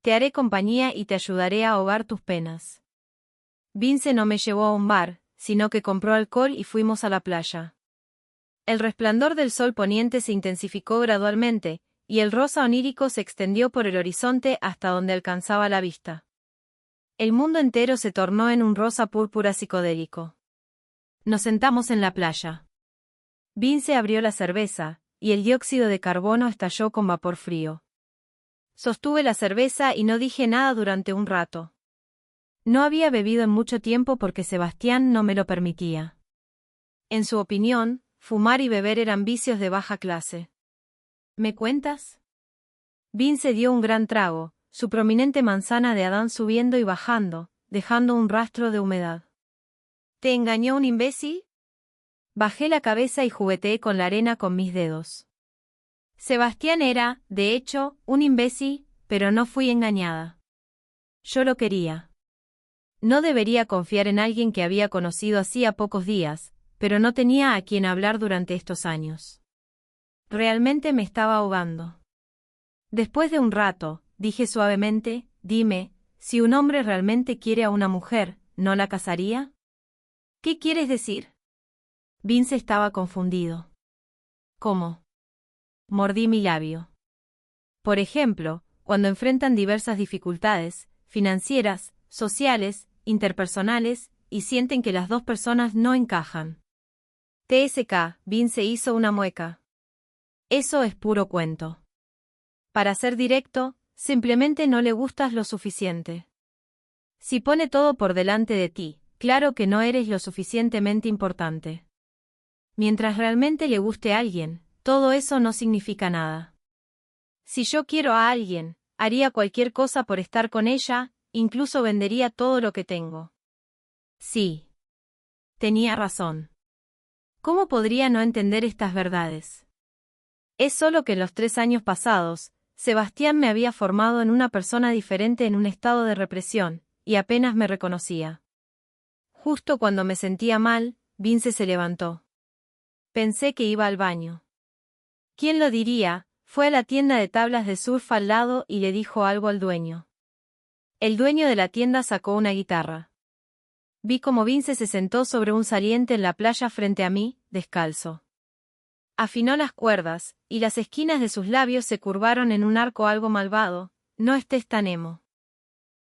Te haré compañía y te ayudaré a ahogar tus penas». Vince no me llevó a un bar, sino que compró alcohol y fuimos a la playa. El resplandor del sol poniente se intensificó gradualmente, y el rosa onírico se extendió por el horizonte hasta donde alcanzaba la vista. El mundo entero se tornó en un rosa púrpura psicodélico. Nos sentamos en la playa. Vince abrió la cerveza, y el dióxido de carbono estalló con vapor frío. Sostuve la cerveza y no dije nada durante un rato. No había bebido en mucho tiempo porque Sebastián no me lo permitía. En su opinión, fumar y beber eran vicios de baja clase. ¿Me cuentas? Vince dio un gran trago, su prominente manzana de Adán subiendo y bajando, dejando un rastro de humedad. ¿Te engañó un imbécil? Bajé la cabeza y jugueteé con la arena con mis dedos. Sebastián era, de hecho, un imbécil, pero no fui engañada. Yo lo quería. No debería confiar en alguien que había conocido hacía pocos días, pero no tenía a quien hablar durante estos años. Realmente me estaba ahogando. Después de un rato, dije suavemente, «Dime, si un hombre realmente quiere a una mujer, ¿no la casaría?» «¿Qué quieres decir?» Vince estaba confundido. «¿Cómo?» Mordí mi labio. Por ejemplo, cuando enfrentan diversas dificultades, financieras, sociales, interpersonales, y sienten que las dos personas no encajan. TSK, Vince hizo una mueca. Eso es puro cuento. Para ser directo, simplemente no le gustas lo suficiente. Si pone todo por delante de ti, claro que no eres lo suficientemente importante. Mientras realmente le guste a alguien, todo eso no significa nada. Si yo quiero a alguien, haría cualquier cosa por estar con ella, incluso vendería todo lo que tengo. Sí. Tenía razón. ¿Cómo podría no entender estas verdades? Es solo que en los 3 años pasados, Sebastián me había formado en una persona diferente en un estado de represión, y apenas me reconocía. Justo cuando me sentía mal, Vince se levantó. Pensé que iba al baño. ¿Quién lo diría? Fue a la tienda de tablas de surf al lado y le dijo algo al dueño. El dueño de la tienda sacó una guitarra. Vi cómo Vince se sentó sobre un saliente en la playa frente a mí, descalzo. Afinó las cuerdas, y las esquinas de sus labios se curvaron en un arco algo malvado. No estés tan emo.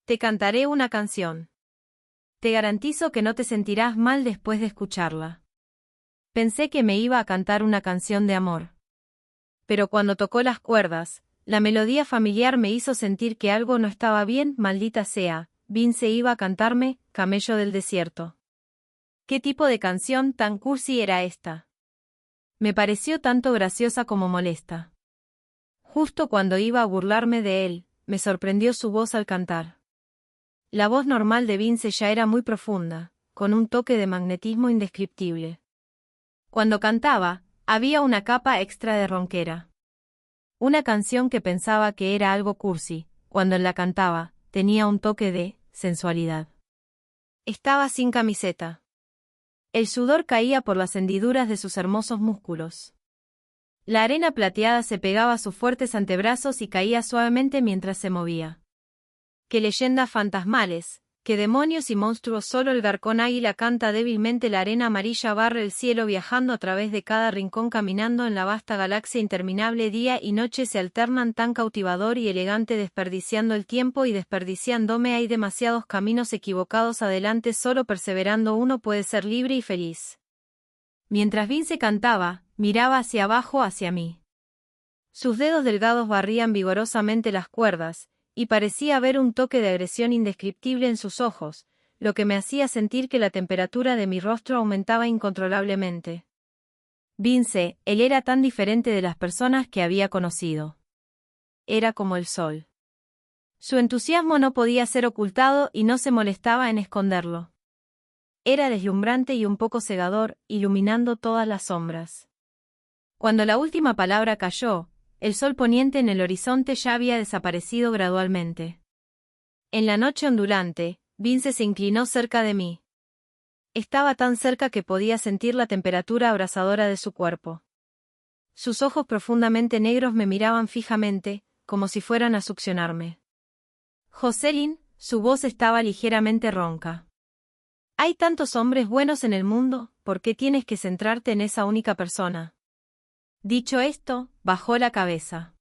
Te cantaré una canción. Te garantizo que no te sentirás mal después de escucharla. Pensé que me iba a cantar una canción de amor. Pero cuando tocó las cuerdas, la melodía familiar me hizo sentir que algo no estaba bien, maldita sea. Vince iba a cantarme, Camello del desierto. ¿Qué tipo de canción tan cursi era esta? Me pareció tanto graciosa como molesta. Justo cuando iba a burlarme de él, me sorprendió su voz al cantar. La voz normal de Vince ya era muy profunda, con un toque de magnetismo indescriptible. Cuando cantaba, había una capa extra de ronquera. Una canción que pensaba que era algo cursi, cuando él la cantaba, tenía un toque de sensualidad. Estaba sin camiseta. El sudor caía por las hendiduras de sus hermosos músculos. La arena plateada se pegaba a sus fuertes antebrazos y caía suavemente mientras se movía. ¡Qué leyendas fantasmales! ¡Qué demonios y monstruos! Solo el garcón águila canta débilmente, la arena amarilla barre el cielo viajando a través de cada rincón, caminando en la vasta galaxia interminable. Día y noche se alternan, tan cautivador y elegante, desperdiciando el tiempo y desperdiciándome. Hay demasiados caminos equivocados adelante, solo perseverando uno puede ser libre y feliz. Mientras Vince cantaba, miraba hacia abajo, hacia mí. Sus dedos delgados barrían vigorosamente las cuerdas, y parecía haber un toque de agresión indescriptible en sus ojos, lo que me hacía sentir que la temperatura de mi rostro aumentaba incontrolablemente. Vince, él era tan diferente de las personas que había conocido. era como el sol. Su entusiasmo no podía ser ocultado y no se molestaba en esconderlo. Era deslumbrante y un poco cegador, iluminando todas las sombras. Cuando la última palabra cayó, el sol poniente en el horizonte ya había desaparecido gradualmente. En la noche ondulante, Vince se inclinó cerca de mí. Estaba tan cerca que podía sentir la temperatura abrasadora de su cuerpo. Sus ojos profundamente negros me miraban fijamente, como si fueran a succionarme. Jocelyn, su voz estaba ligeramente ronca. Hay tantos hombres buenos en el mundo, ¿por qué tienes que centrarte en esa única persona? Dicho esto, bajó la cabeza.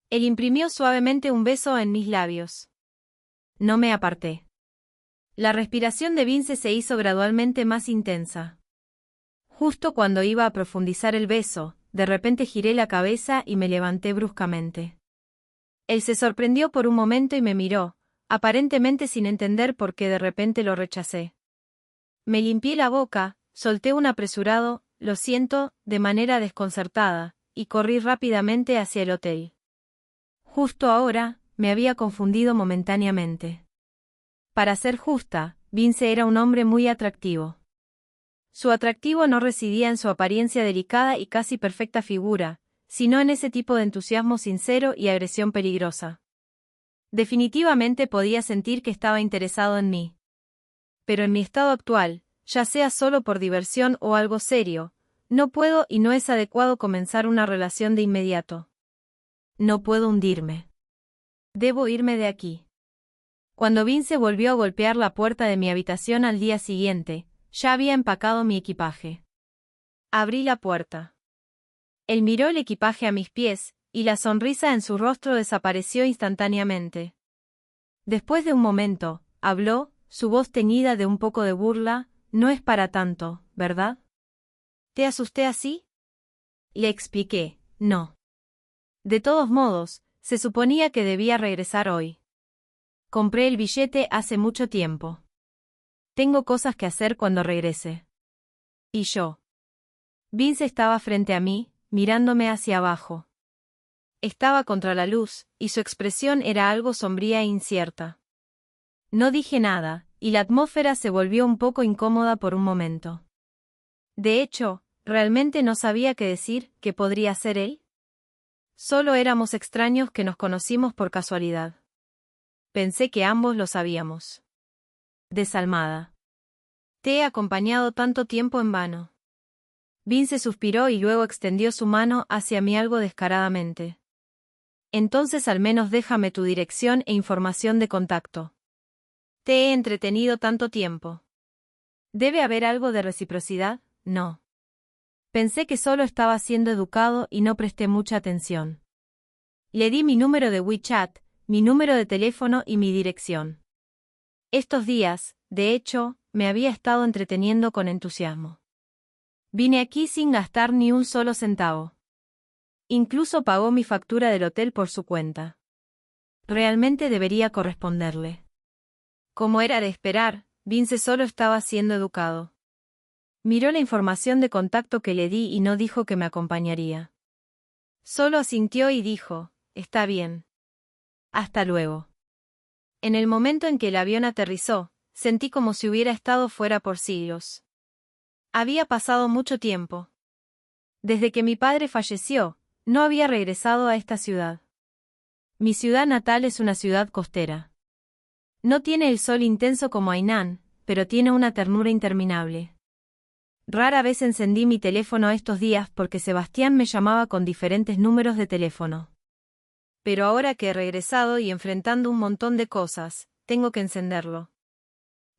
Él imprimió suavemente un beso en mis labios. No me aparté. La respiración de Vince se hizo gradualmente más intensa. Justo cuando iba a profundizar el beso, de repente giré la cabeza y me levanté bruscamente. Él se sorprendió por un momento y me miró, aparentemente sin entender por qué de repente lo rechacé. Me limpié la boca, solté un apresurado, lo siento, de manera desconcertada, y corrí rápidamente hacia el hotel. Justo ahora, me había confundido momentáneamente. Para ser justa, Vince era un hombre muy atractivo. Su atractivo no residía en su apariencia delicada y casi perfecta figura, sino en ese tipo de entusiasmo sincero y agresión peligrosa. Definitivamente podía sentir que estaba interesado en mí. Pero en mi estado actual, ya sea solo por diversión o algo serio, no puedo y no es adecuado comenzar una relación de inmediato. No puedo hundirme. Debo irme de aquí. Cuando Vince volvió a golpear la puerta de mi habitación al día siguiente, ya había empacado mi equipaje. Abrí la puerta. Él miró el equipaje a mis pies, y la sonrisa en su rostro desapareció instantáneamente. Después de un momento, habló, su voz teñida de un poco de burla: no es para tanto, ¿verdad? ¿Te asusté así? Le expliqué, no. De todos modos, se suponía que debía regresar hoy. Compré el billete hace mucho tiempo. Tengo cosas que hacer cuando regrese. ¿Y yo? Vince estaba frente a mí, mirándome hacia abajo. Estaba contra la luz, y su expresión era algo sombría e incierta. No dije nada, y la atmósfera se volvió un poco incómoda por un momento. De hecho, realmente no sabía qué decir. ¿Qué podría ser él? Solo éramos extraños que nos conocimos por casualidad. Pensé que ambos lo sabíamos. Desalmada. Te he acompañado tanto tiempo en vano. Vince suspiró y luego extendió su mano hacia mí algo descaradamente. Entonces al menos déjame tu dirección e información de contacto. Te he entretenido tanto tiempo. ¿Debe haber algo de reciprocidad? No. Pensé que solo estaba siendo educado y no presté mucha atención. Le di mi número de WeChat, mi número de teléfono y mi dirección. Estos días, de hecho, me había estado entreteniendo con entusiasmo. Vine aquí sin gastar ni un solo centavo. Incluso pagó mi factura del hotel por su cuenta. Realmente debería corresponderle. Como era de esperar, Vince solo estaba siendo educado. Miró la información de contacto que le di y no dijo que me acompañaría. Solo asintió y dijo, está bien. Hasta luego. En el momento en que el avión aterrizó, sentí como si hubiera estado fuera por siglos. Había pasado mucho tiempo. Desde que mi padre falleció, no había regresado a esta ciudad. Mi ciudad natal es una ciudad costera. No tiene el sol intenso como Hainan, pero tiene una ternura interminable. Rara vez encendí mi teléfono estos días porque Sebastián me llamaba con diferentes números de teléfono. Pero ahora que he regresado y enfrentando un montón de cosas, tengo que encenderlo.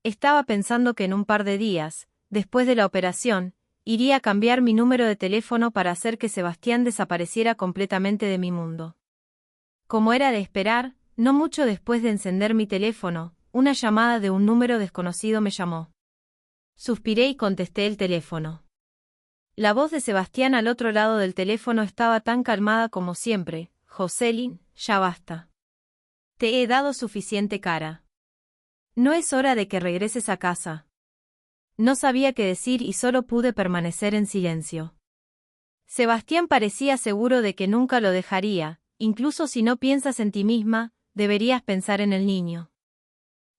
Estaba pensando que en un par de días, después de la operación, iría a cambiar mi número de teléfono para hacer que Sebastián desapareciera completamente de mi mundo. Como era de esperar, no mucho después de encender mi teléfono, una llamada de un número desconocido me llamó. Suspiré y contesté el teléfono. La voz de Sebastián al otro lado del teléfono estaba tan calmada como siempre. Jocelyn, ya basta. Te he dado suficiente cara. No es hora de que regreses a casa. No sabía qué decir y solo pude permanecer en silencio. Sebastián parecía seguro de que nunca lo dejaría, incluso si no piensas en ti misma, deberías pensar en el niño.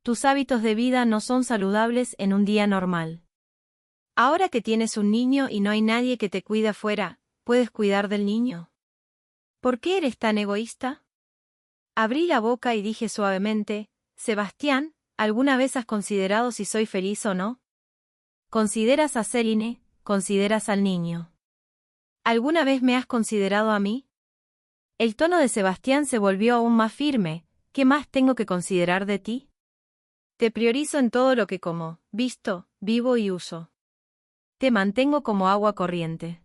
Tus hábitos de vida no son saludables en un día normal. Ahora que tienes un niño y no hay nadie que te cuide afuera, ¿puedes cuidar del niño? ¿Por qué eres tan egoísta? Abrí la boca y dije suavemente, Sebastián, ¿alguna vez has considerado si soy feliz o no? ¿Consideras a Celine? ¿Consideras al niño? ¿Alguna vez me has considerado a mí? El tono de Sebastián se volvió aún más firme. ¿Qué más tengo que considerar de ti? Te priorizo en todo lo que como, visto, vivo y uso. Te mantengo como agua corriente.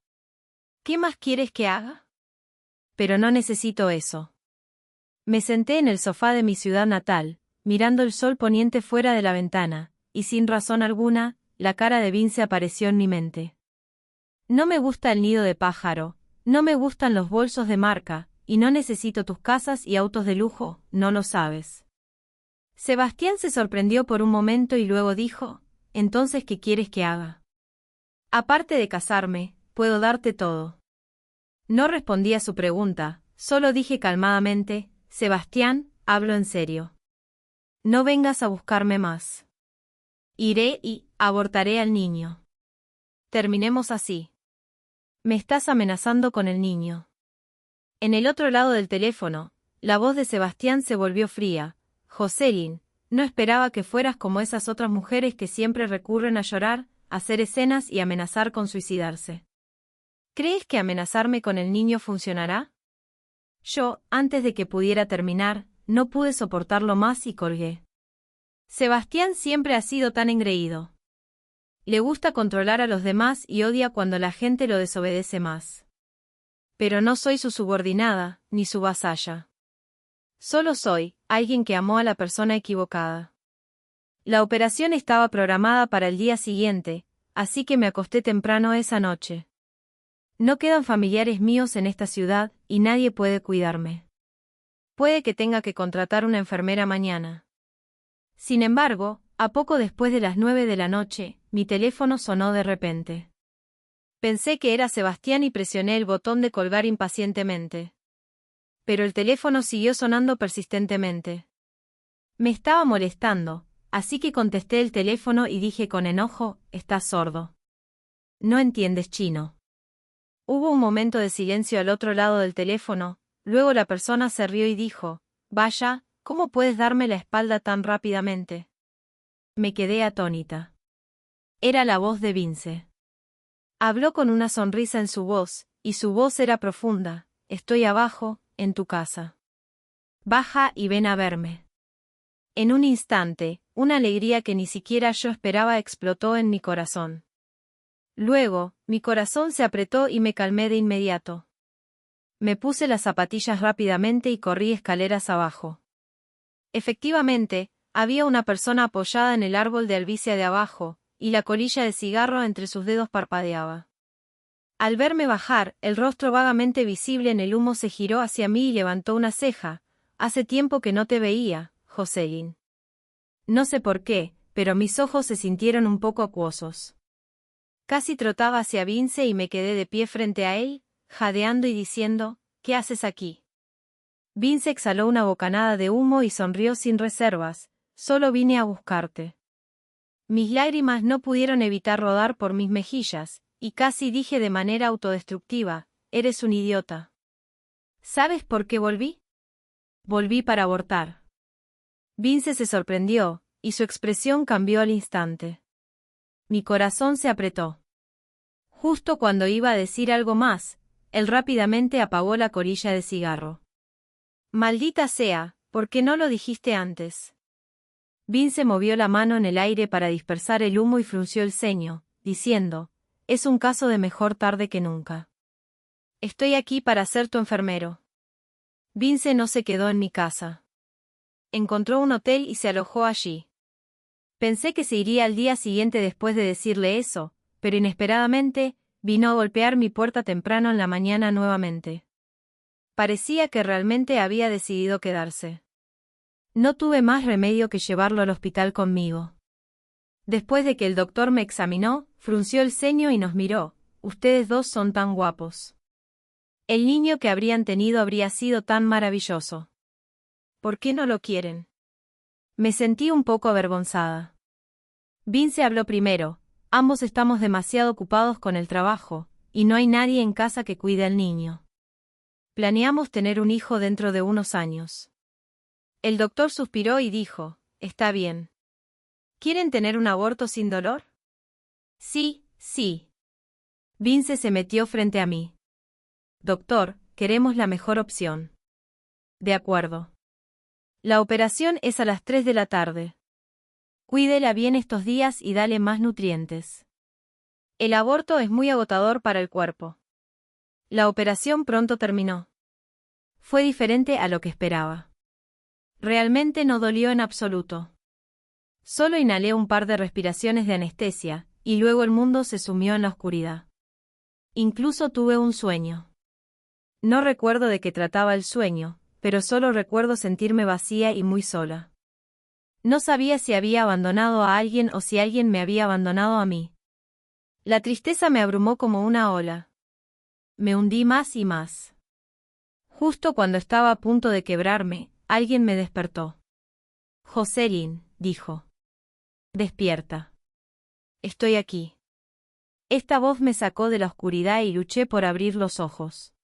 ¿Qué más quieres que haga? Pero no necesito eso. Me senté en el sofá de mi ciudad natal, mirando el sol poniente fuera de la ventana, y sin razón alguna, la cara de Vince apareció en mi mente. No me gusta el nido de pájaro, no me gustan los bolsos de marca, y no necesito tus casas y autos de lujo, ¿no lo sabes? Sebastián se sorprendió por un momento y luego dijo, ¿entonces qué quieres que haga? Aparte de casarme, puedo darte todo. No respondí a su pregunta, solo dije calmadamente, Sebastián, hablo en serio. No vengas a buscarme más. Iré y abortaré al niño. Terminemos así. Me estás amenazando con el niño. En el otro lado del teléfono, la voz de Sebastián se volvió fría. Jocelyn, no esperaba que fueras como esas otras mujeres que siempre recurren a llorar, a hacer escenas y amenazar con suicidarse. ¿Crees que amenazarme con el niño funcionará? Yo, antes de que pudiera terminar, no pude soportarlo más y colgué. Sebastián siempre ha sido tan engreído. Le gusta controlar a los demás y odia cuando la gente lo desobedece más. Pero no soy su subordinada, ni su vasalla. Solo soy alguien que amó a la persona equivocada. La operación estaba programada para el día siguiente, así que me acosté temprano esa noche. No quedan familiares míos en esta ciudad y nadie puede cuidarme. Puede que tenga que contratar una enfermera mañana. Sin embargo, a poco después de las 9 de la noche, mi teléfono sonó de repente. Pensé que era Sebastián y presioné el botón de colgar impacientemente. Pero el teléfono siguió sonando persistentemente. Me estaba molestando, así que contesté el teléfono y dije con enojo, «Estás sordo. No entiendes chino». Hubo un momento de silencio al otro lado del teléfono, luego la persona se rió y dijo, «Vaya, ¿cómo puedes darme la espalda tan rápidamente?» Me quedé atónita. Era la voz de Vince. Habló con una sonrisa en su voz, y su voz era profunda, «Estoy abajo, en tu casa. Baja y ven a verme». En un instante, una alegría que ni siquiera yo esperaba explotó en mi corazón. Luego, mi corazón se apretó y me calmé de inmediato. Me puse las zapatillas rápidamente y corrí escaleras abajo. Efectivamente, había una persona apoyada en el árbol de albicia de abajo, y la colilla de cigarro entre sus dedos parpadeaba. Al verme bajar, el rostro vagamente visible en el humo se giró hacia mí y levantó una ceja. «Hace tiempo que no te veía, Jocelyn». No sé por qué, pero mis ojos se sintieron un poco acuosos. Casi trotaba hacia Vince y me quedé de pie frente a él, jadeando y diciendo, «¿Qué haces aquí?» Vince exhaló una bocanada de humo y sonrió sin reservas, «Solo vine a buscarte». Mis lágrimas no pudieron evitar rodar por mis mejillas, y casi dije de manera autodestructiva, «Eres un idiota». ¿Sabes por qué volví? Volví para abortar. Vince se sorprendió, y su expresión cambió al instante. Mi corazón se apretó. Justo cuando iba a decir algo más, él rápidamente apagó la colilla de cigarro. «Maldita sea, ¿por qué no lo dijiste antes?» Vince movió la mano en el aire para dispersar el humo y frunció el ceño, diciendo, «Es un caso de mejor tarde que nunca. Estoy aquí para ser tu enfermero». Vince no se quedó en mi casa. Encontró un hotel y se alojó allí. Pensé que se iría al día siguiente después de decirle eso, pero inesperadamente, vino a golpear mi puerta temprano en la mañana nuevamente. Parecía que realmente había decidido quedarse. No tuve más remedio que llevarlo al hospital conmigo. Después de que el doctor me examinó, frunció el ceño y nos miró, «Ustedes dos son tan guapos». El niño que habrían tenido habría sido tan maravilloso. ¿Por qué no lo quieren? Me sentí un poco avergonzada. Vince habló primero. Ambos estamos demasiado ocupados con el trabajo, y no hay nadie en casa que cuide al niño. Planeamos tener un hijo dentro de unos años. El doctor suspiró y dijo, está bien. ¿Quieren tener un aborto sin dolor? Sí, sí. Vince se metió frente a mí. Doctor, queremos la mejor opción. De acuerdo. La operación es a las 3 de la tarde. Cuídela bien estos días y dale más nutrientes. El aborto es muy agotador para el cuerpo. La operación pronto terminó. Fue diferente a lo que esperaba. Realmente no dolió en absoluto. Solo inhalé un par de respiraciones de anestesia, y luego el mundo se sumió en la oscuridad. Incluso tuve un sueño. No recuerdo de qué trataba el sueño, pero solo recuerdo sentirme vacía y muy sola. No sabía si había abandonado a alguien o si alguien me había abandonado a mí. La tristeza me abrumó como una ola. Me hundí más y más. Justo cuando estaba a punto de quebrarme, alguien me despertó. Jocelyn, dijo. Despierta. Estoy aquí. Esta voz me sacó de la oscuridad y luché por abrir los ojos.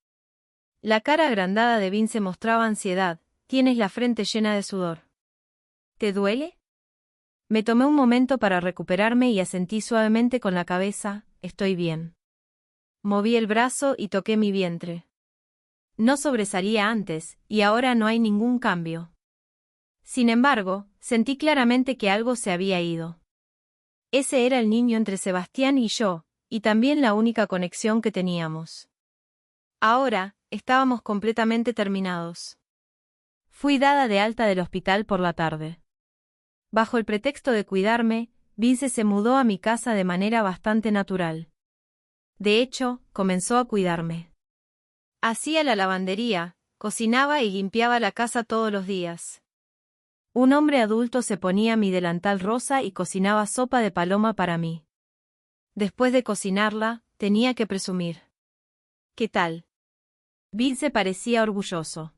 La cara agrandada de Vince mostraba ansiedad. Tienes la frente llena de sudor. ¿Te duele? Me tomé un momento para recuperarme y asentí suavemente con la cabeza, estoy bien. Moví el brazo y toqué mi vientre. No sobresalía antes, y ahora no hay ningún cambio. Sin embargo, sentí claramente que algo se había ido. Ese era el niño entre Sebastián y yo, y también la única conexión que teníamos. Ahora, estábamos completamente terminados. Fui dada de alta del hospital por la tarde. Bajo el pretexto de cuidarme, Vince se mudó a mi casa de manera bastante natural. De hecho, comenzó a cuidarme. Hacía la lavandería, cocinaba y limpiaba la casa todos los días. Un hombre adulto se ponía mi delantal rosa y cocinaba sopa de paloma para mí. Después de cocinarla, tenía que presumir. ¿Qué tal? Vince parecía orgulloso.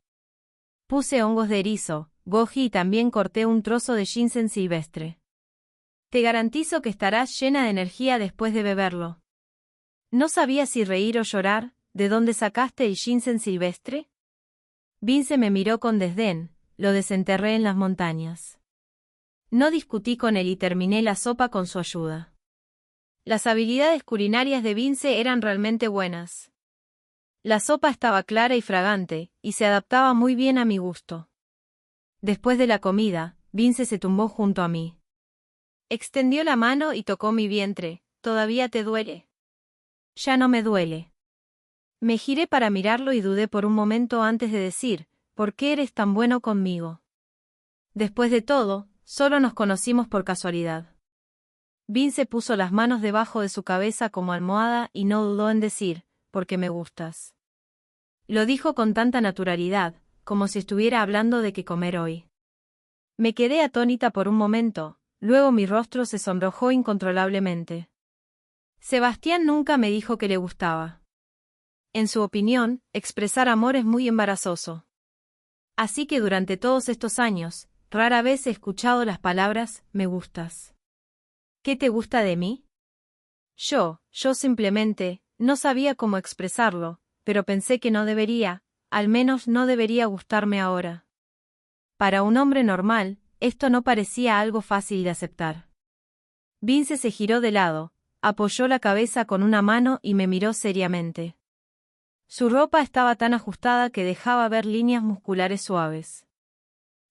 Puse hongos de erizo, goji y también corté un trozo de ginseng silvestre. Te garantizo que estarás llena de energía después de beberlo. No sabía si reír o llorar. ¿De dónde sacaste el ginseng silvestre? Vince me miró con desdén. Lo desenterré en las montañas. No discutí con él y terminé la sopa con su ayuda. Las habilidades culinarias de Vince eran realmente buenas. La sopa estaba clara y fragante, y se adaptaba muy bien a mi gusto. Después de la comida, Vince se tumbó junto a mí. Extendió la mano y tocó mi vientre. ¿Todavía te duele? Ya no me duele. Me giré para mirarlo y dudé por un momento antes de decir, ¿por qué eres tan bueno conmigo? Después de todo, solo nos conocimos por casualidad. Vince puso las manos debajo de su cabeza como almohada y no dudó en decir, porque me gustas. Lo dijo con tanta naturalidad, como si estuviera hablando de qué comer hoy. Me quedé atónita por un momento, luego mi rostro se sonrojó incontrolablemente. Sebastián nunca me dijo que le gustaba. En su opinión, expresar amor es muy embarazoso. Así que durante todos estos años, rara vez he escuchado las palabras, me gustas. ¿Qué te gusta de mí? Yo simplemente, no sabía cómo expresarlo, pero pensé que no debería, al menos no debería gustarme ahora. Para un hombre normal, esto no parecía algo fácil de aceptar. Vince se giró de lado, apoyó la cabeza con una mano y me miró seriamente. Su ropa estaba tan ajustada que dejaba ver líneas musculares suaves.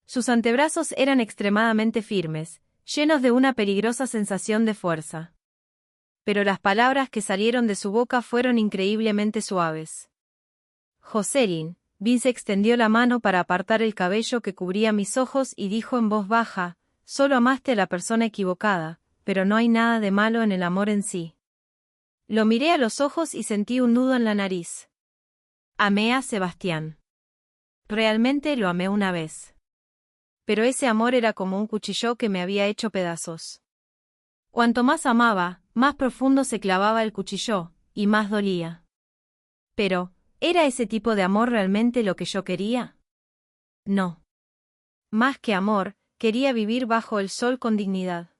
Sus antebrazos eran extremadamente firmes, llenos de una peligrosa sensación de fuerza. Pero las palabras que salieron de su boca fueron increíblemente suaves. Jocelyn, Vince extendió la mano para apartar el cabello que cubría mis ojos y dijo en voz baja, solo amaste a la persona equivocada, pero no hay nada de malo en el amor en sí. Lo miré a los ojos y sentí un nudo en la nariz. Amé a Sebastián. Realmente lo amé una vez. Pero ese amor era como un cuchillo que me había hecho pedazos. Cuanto más amaba, más profundo se clavaba el cuchillo, y más dolía. Pero, ¿Era ese tipo de amor realmente lo que yo quería? No. Más que amor, quería vivir bajo el sol con dignidad.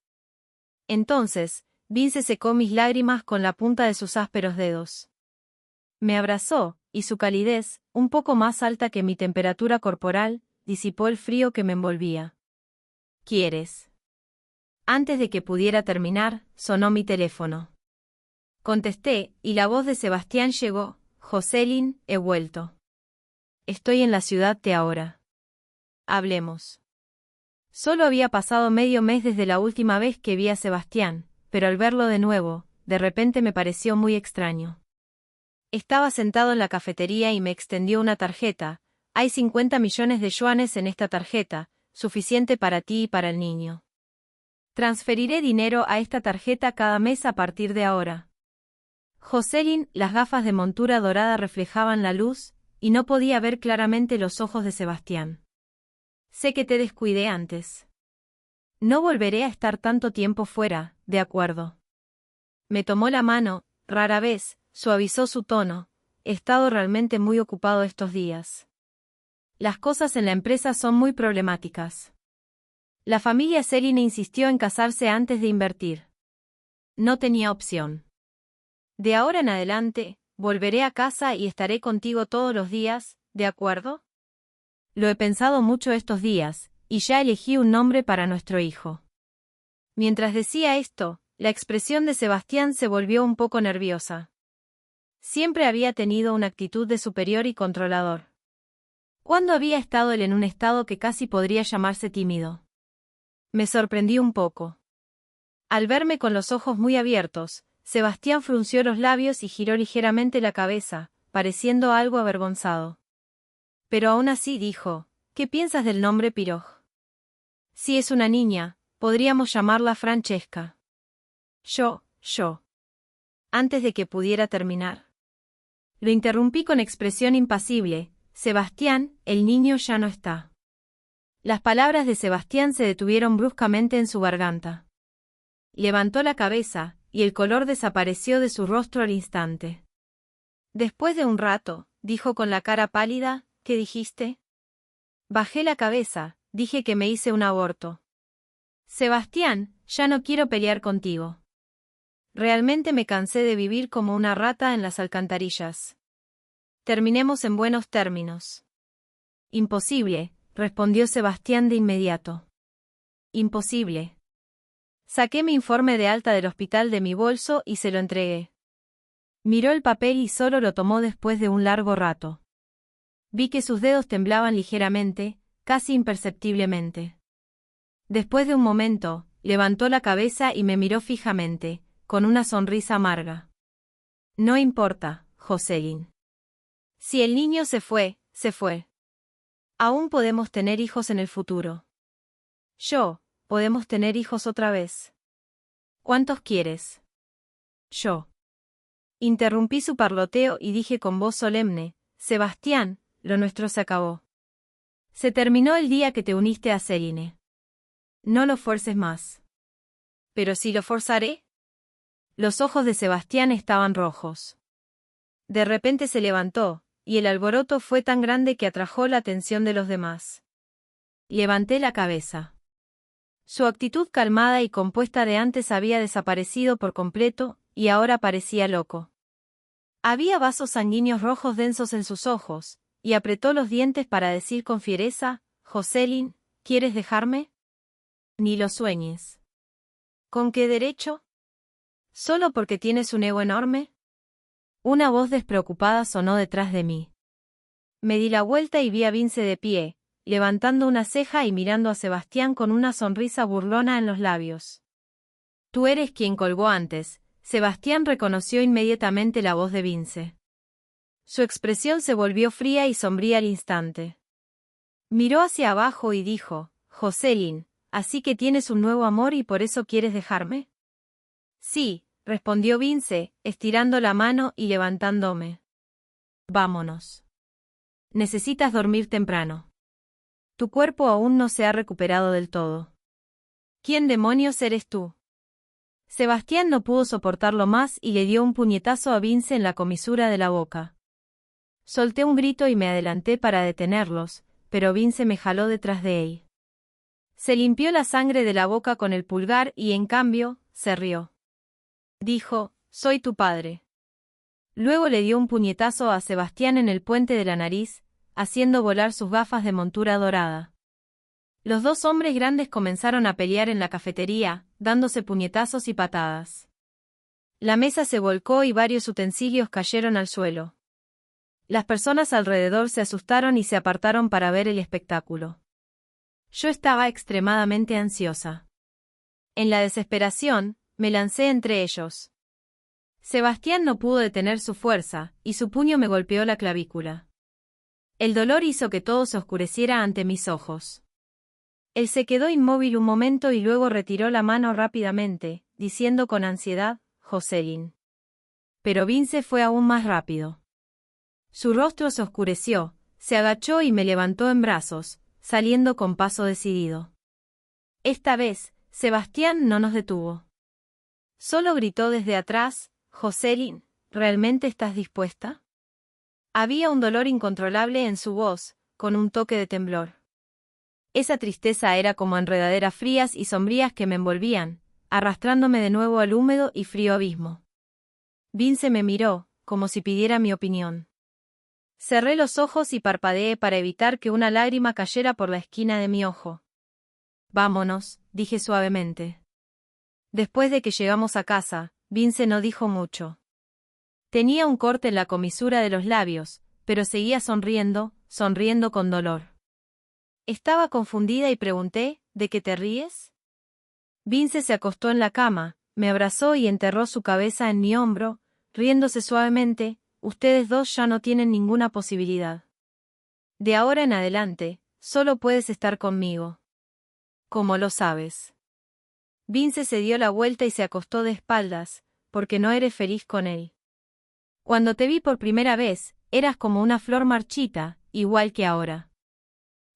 Entonces, Vince secó mis lágrimas con la punta de sus ásperos dedos. Me abrazó, y su calidez, un poco más alta que mi temperatura corporal, disipó el frío que me envolvía. ¿Quieres? Antes de que pudiera terminar, sonó mi teléfono. Contesté, y la voz de Sebastián llegó. Jocelyn, he vuelto. Estoy en la ciudad de ahora. Hablemos. Solo había pasado medio mes desde la última vez que vi a Sebastián, pero al verlo de nuevo, de repente me pareció muy extraño. Estaba sentado en la cafetería y me extendió una tarjeta. Hay 50 millones de yuanes en esta tarjeta, suficiente para ti y para el niño. Transferiré dinero a esta tarjeta cada mes a partir de ahora. Jocelyn, las gafas de montura dorada reflejaban la luz, y no podía ver claramente los ojos de Sebastián. Sé que te descuidé antes. No volveré a estar tanto tiempo fuera, ¿de acuerdo? Me tomó la mano, rara vez, suavizó su tono. He estado realmente muy ocupado estos días. Las cosas en la empresa son muy problemáticas. La familia Selina insistió en casarse antes de invertir. No tenía opción. De ahora en adelante, volveré a casa y estaré contigo todos los días, ¿de acuerdo? Lo he pensado mucho estos días, y ya elegí un nombre para nuestro hijo. Mientras decía esto, la expresión de Sebastián se volvió un poco nerviosa. Siempre había tenido una actitud de superior y controlador. ¿Cuándo había estado él en un estado que casi podría llamarse tímido? Me sorprendí un poco. Al verme con los ojos muy abiertos, Sebastián frunció los labios y giró ligeramente la cabeza, pareciendo algo avergonzado. Pero aún así dijo, ¿qué piensas del nombre Piroj? Si es una niña, podríamos llamarla Francesca. Yo. Antes de que pudiera terminar. Lo interrumpí con expresión impasible. Sebastián, el niño ya no está. Las palabras de Sebastián se detuvieron bruscamente en su garganta. Levantó la cabeza, y el color desapareció de su rostro al instante. Después de un rato, dijo con la cara pálida, ¿qué dijiste? Bajé la cabeza, dije que me hice un aborto. Sebastián, ya no quiero pelear contigo. Realmente me cansé de vivir como una rata en las alcantarillas. Terminemos en buenos términos. Imposible, respondió Sebastián de inmediato. Imposible. Saqué mi informe de alta del hospital de mi bolso y se lo entregué. Miró el papel y solo lo tomó después de un largo rato. Vi que sus dedos temblaban ligeramente, casi imperceptiblemente. Después de un momento, levantó la cabeza y me miró fijamente, con una sonrisa amarga. No importa, Jocelyn. Si el niño se fue, se fue. Aún podemos tener hijos en el futuro. Podemos tener hijos otra vez. ¿Cuántos quieres? Yo. Interrumpí su parloteo y dije con voz solemne, Sebastián, lo nuestro se acabó. Se terminó el día que te uniste a Celine. No lo fuerces más. ¿Pero si lo forzaré? Los ojos de Sebastián estaban rojos. De repente se levantó, y el alboroto fue tan grande que atrajo la atención de los demás. Levanté la cabeza. Su actitud calmada y compuesta de antes había desaparecido por completo, y ahora parecía loco. Había vasos sanguíneos rojos densos en sus ojos, y apretó los dientes para decir con fiereza, Jocelyn, ¿quieres dejarme? Ni lo sueñes. ¿Con qué derecho? ¿Solo porque tienes un ego enorme? Una voz despreocupada sonó detrás de mí. Me di la vuelta y vi a Vince de pie, levantando una ceja y mirando a Sebastián con una sonrisa burlona en los labios. Tú eres quien colgó antes. Sebastián reconoció inmediatamente la voz de Vince. Su expresión se volvió fría y sombría al instante. Miró hacia abajo y dijo, Jocelyn, ¿así que tienes un nuevo amor y por eso quieres dejarme? Sí, respondió Vince, estirando la mano y levantándome. Vámonos. Necesitas dormir temprano. Tu cuerpo aún no se ha recuperado del todo. ¿Quién demonios eres tú? Sebastián no pudo soportarlo más y le dio un puñetazo a Vince en la comisura de la boca. Solté un grito y me adelanté para detenerlos, pero Vince me jaló detrás de él. Se limpió la sangre de la boca con el pulgar y, en cambio, se rió. Dijo, «Soy tu padre». Luego le dio un puñetazo a Sebastián en el puente de la nariz, haciendo volar sus gafas de montura dorada. Los dos hombres grandes comenzaron a pelear en la cafetería, dándose puñetazos y patadas. La mesa se volcó y varios utensilios cayeron al suelo. Las personas alrededor se asustaron y se apartaron para ver el espectáculo. Yo estaba extremadamente ansiosa. En la desesperación, me lancé entre ellos. Sebastián no pudo detener su fuerza, y su puño me golpeó la clavícula. El dolor hizo que todo se oscureciera ante mis ojos. Él se quedó inmóvil un momento y luego retiró la mano rápidamente, diciendo con ansiedad, «Jocelyn». Pero Vince fue aún más rápido. Su rostro se oscureció, se agachó y me levantó en brazos, saliendo con paso decidido. Esta vez, Sebastián no nos detuvo. Solo gritó desde atrás, «Jocelyn, ¿realmente estás dispuesta?». Había un dolor incontrolable en su voz, con un toque de temblor. Esa tristeza era como enredaderas frías y sombrías que me envolvían, arrastrándome de nuevo al húmedo y frío abismo. Vince me miró, como si pidiera mi opinión. Cerré los ojos y parpadeé para evitar que una lágrima cayera por la esquina de mi ojo. «Vámonos», dije suavemente. Después de que llegamos a casa, Vince no dijo mucho. Tenía un corte en la comisura de los labios, pero seguía sonriendo con dolor. Estaba confundida y pregunté, «¿De qué te ríes?». Vince se acostó en la cama, me abrazó y enterró su cabeza en mi hombro, riéndose suavemente, «Ustedes dos ya no tienen ninguna posibilidad. De ahora en adelante, solo puedes estar conmigo». «¿Cómo lo sabes?». Vince se dio la vuelta y se acostó de espaldas, «Porque no eres feliz con él. Cuando te vi por primera vez, eras como una flor marchita, igual que ahora».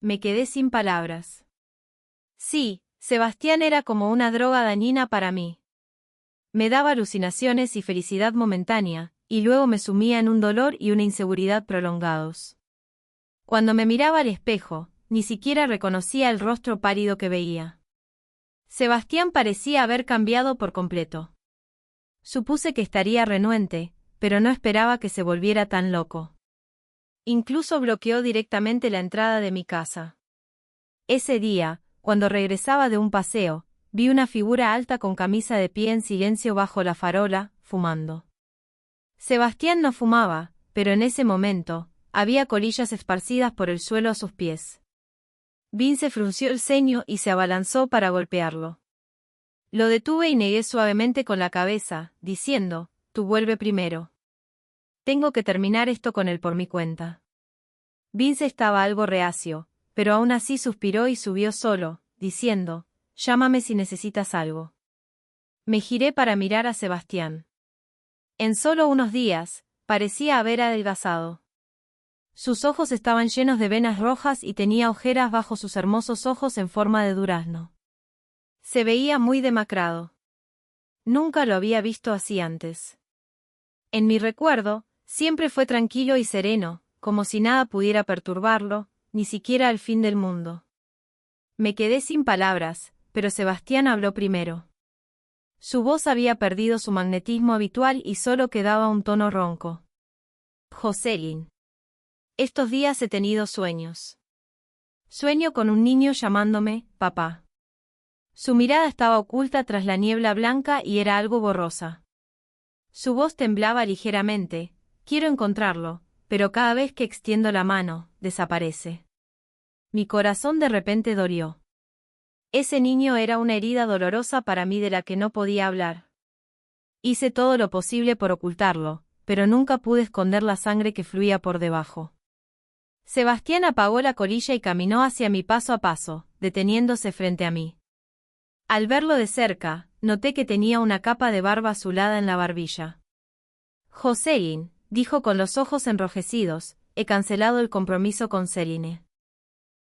Me quedé sin palabras. Sí, Sebastián era como una droga dañina para mí. Me daba alucinaciones y felicidad momentánea, y luego me sumía en un dolor y una inseguridad prolongados. Cuando me miraba al espejo, ni siquiera reconocía el rostro pálido que veía. Sebastián parecía haber cambiado por completo. Supuse que estaría renuente, pero no esperaba que se volviera tan loco. Incluso bloqueó directamente la entrada de mi casa. Ese día, cuando regresaba de un paseo, vi una figura alta con camisa de pie en silencio bajo la farola, fumando. Sebastián no fumaba, pero en ese momento, había colillas esparcidas por el suelo a sus pies. Vince frunció el ceño y se abalanzó para golpearlo. Lo detuve y negué suavemente con la cabeza, diciendo, «Tú vuelve primero. Tengo que terminar esto con él por mi cuenta». Vince estaba algo reacio, pero aún así suspiró y subió solo, diciendo, «Llámame si necesitas algo». Me giré para mirar a Sebastián. En solo unos días, parecía haber adelgazado. Sus ojos estaban llenos de venas rojas y tenía ojeras bajo sus hermosos ojos en forma de durazno. Se veía muy demacrado. Nunca lo había visto así antes. En mi recuerdo, siempre fue tranquilo y sereno, como si nada pudiera perturbarlo, ni siquiera el fin del mundo. Me quedé sin palabras, pero Sebastián habló primero. Su voz había perdido su magnetismo habitual y solo quedaba un tono ronco. «Jocelyn. Estos días he tenido sueños. Sueño con un niño llamándome, papá». Su mirada estaba oculta tras la niebla blanca y era algo borrosa. Su voz temblaba ligeramente, «Quiero encontrarlo, pero cada vez que extiendo la mano, desaparece». Mi corazón de repente dolió. Ese niño era una herida dolorosa para mí de la que no podía hablar. Hice todo lo posible por ocultarlo, pero nunca pude esconder la sangre que fluía por debajo. Sebastián apagó la colilla y caminó hacia mí paso a paso, deteniéndose frente a mí. Al verlo de cerca, noté que tenía una capa de barba azulada en la barbilla. «Jocelyn», dijo con los ojos enrojecidos, «he cancelado el compromiso con Celine.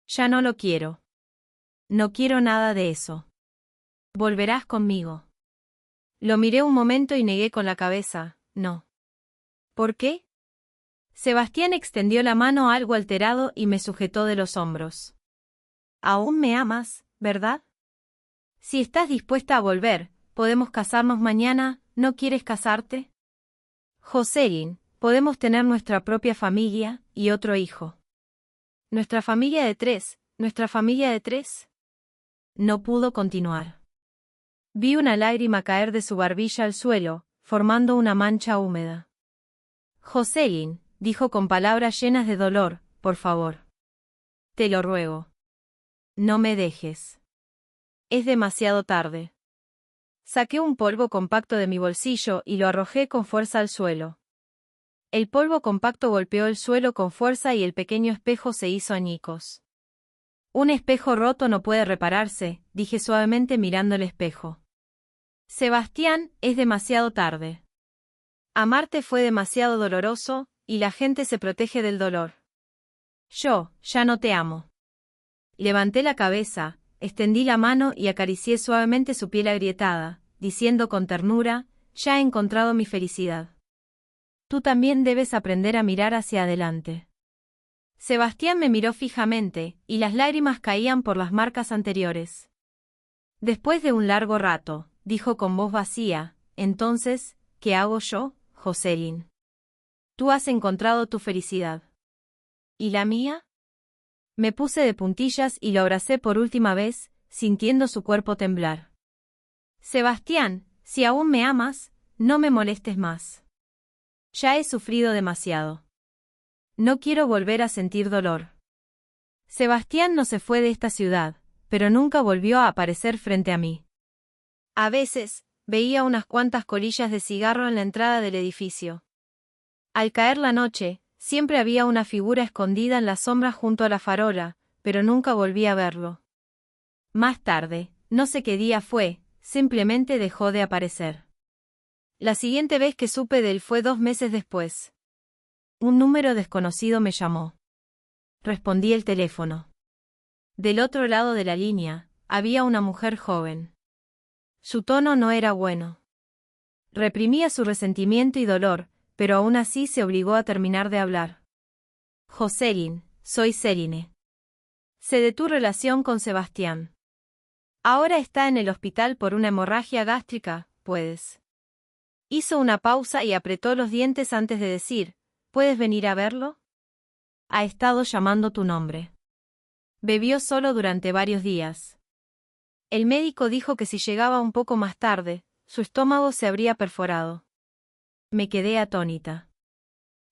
Ya no lo quiero. No quiero nada de eso. ¿Volverás conmigo?». Lo miré un momento y negué con la cabeza, «No». «¿Por qué?». Sebastián extendió la mano algo alterado y me sujetó de los hombros. Aún me amas, ¿verdad? Si estás dispuesta a volver, podemos casarnos mañana, ¿no quieres casarte? Jocelyn, podemos tener nuestra propia familia y otro hijo. ¿Nuestra familia de tres? ¿Nuestra familia de tres? No pudo continuar. Vi una lágrima caer de su barbilla al suelo, formando una mancha húmeda. Jocelyn, dijo con palabras llenas de dolor, por favor. Te lo ruego. No me dejes. Es demasiado tarde. Saqué un polvo compacto de mi bolsillo y lo arrojé con fuerza al suelo. El polvo compacto golpeó el suelo con fuerza y el pequeño espejo se hizo añicos. Un espejo roto no puede repararse, dije suavemente mirando el espejo. Sebastián, es demasiado tarde. Amarte fue demasiado doloroso, y la gente se protege del dolor. Yo, ya no te amo. Levanté la cabeza, extendí la mano y acaricié suavemente su piel agrietada, diciendo con ternura, ya he encontrado mi felicidad. Tú también debes aprender a mirar hacia adelante. Sebastián me miró fijamente, y las lágrimas caían por las marcas anteriores. Después de un largo rato, dijo con voz vacía, entonces, ¿qué hago yo, Jocelyn? Tú has encontrado tu felicidad. ¿Y la mía? Me puse de puntillas y lo abracé por última vez, sintiendo su cuerpo temblar. Sebastián, si aún me amas, no me molestes más. Ya he sufrido demasiado. No quiero volver a sentir dolor. Sebastián no se fue de esta ciudad, pero nunca volvió a aparecer frente a mí. A veces, veía unas cuantas colillas de cigarro en la entrada del edificio. Al caer la noche, siempre había una figura escondida en la sombra junto a la farola, pero nunca volví a verlo. Más tarde, no sé qué día fue, simplemente dejó de aparecer. La siguiente vez que supe de él fue 2 meses después. Un número desconocido me llamó. Respondí el teléfono. Del otro lado de la línea, había una mujer joven. Su tono no era bueno. Reprimía su resentimiento y dolor, pero aún así se obligó a terminar de hablar. Jocelyn, soy Celine. Sé de tu relación con Sebastián. Ahora está en el hospital por una hemorragia gástrica, ¿puedes? Hizo una pausa y apretó los dientes antes de decir, ¿puedes venir a verlo? Ha estado llamando tu nombre. Bebió solo durante varios días. El médico dijo que si llegaba un poco más tarde, su estómago se habría perforado. Me quedé atónita.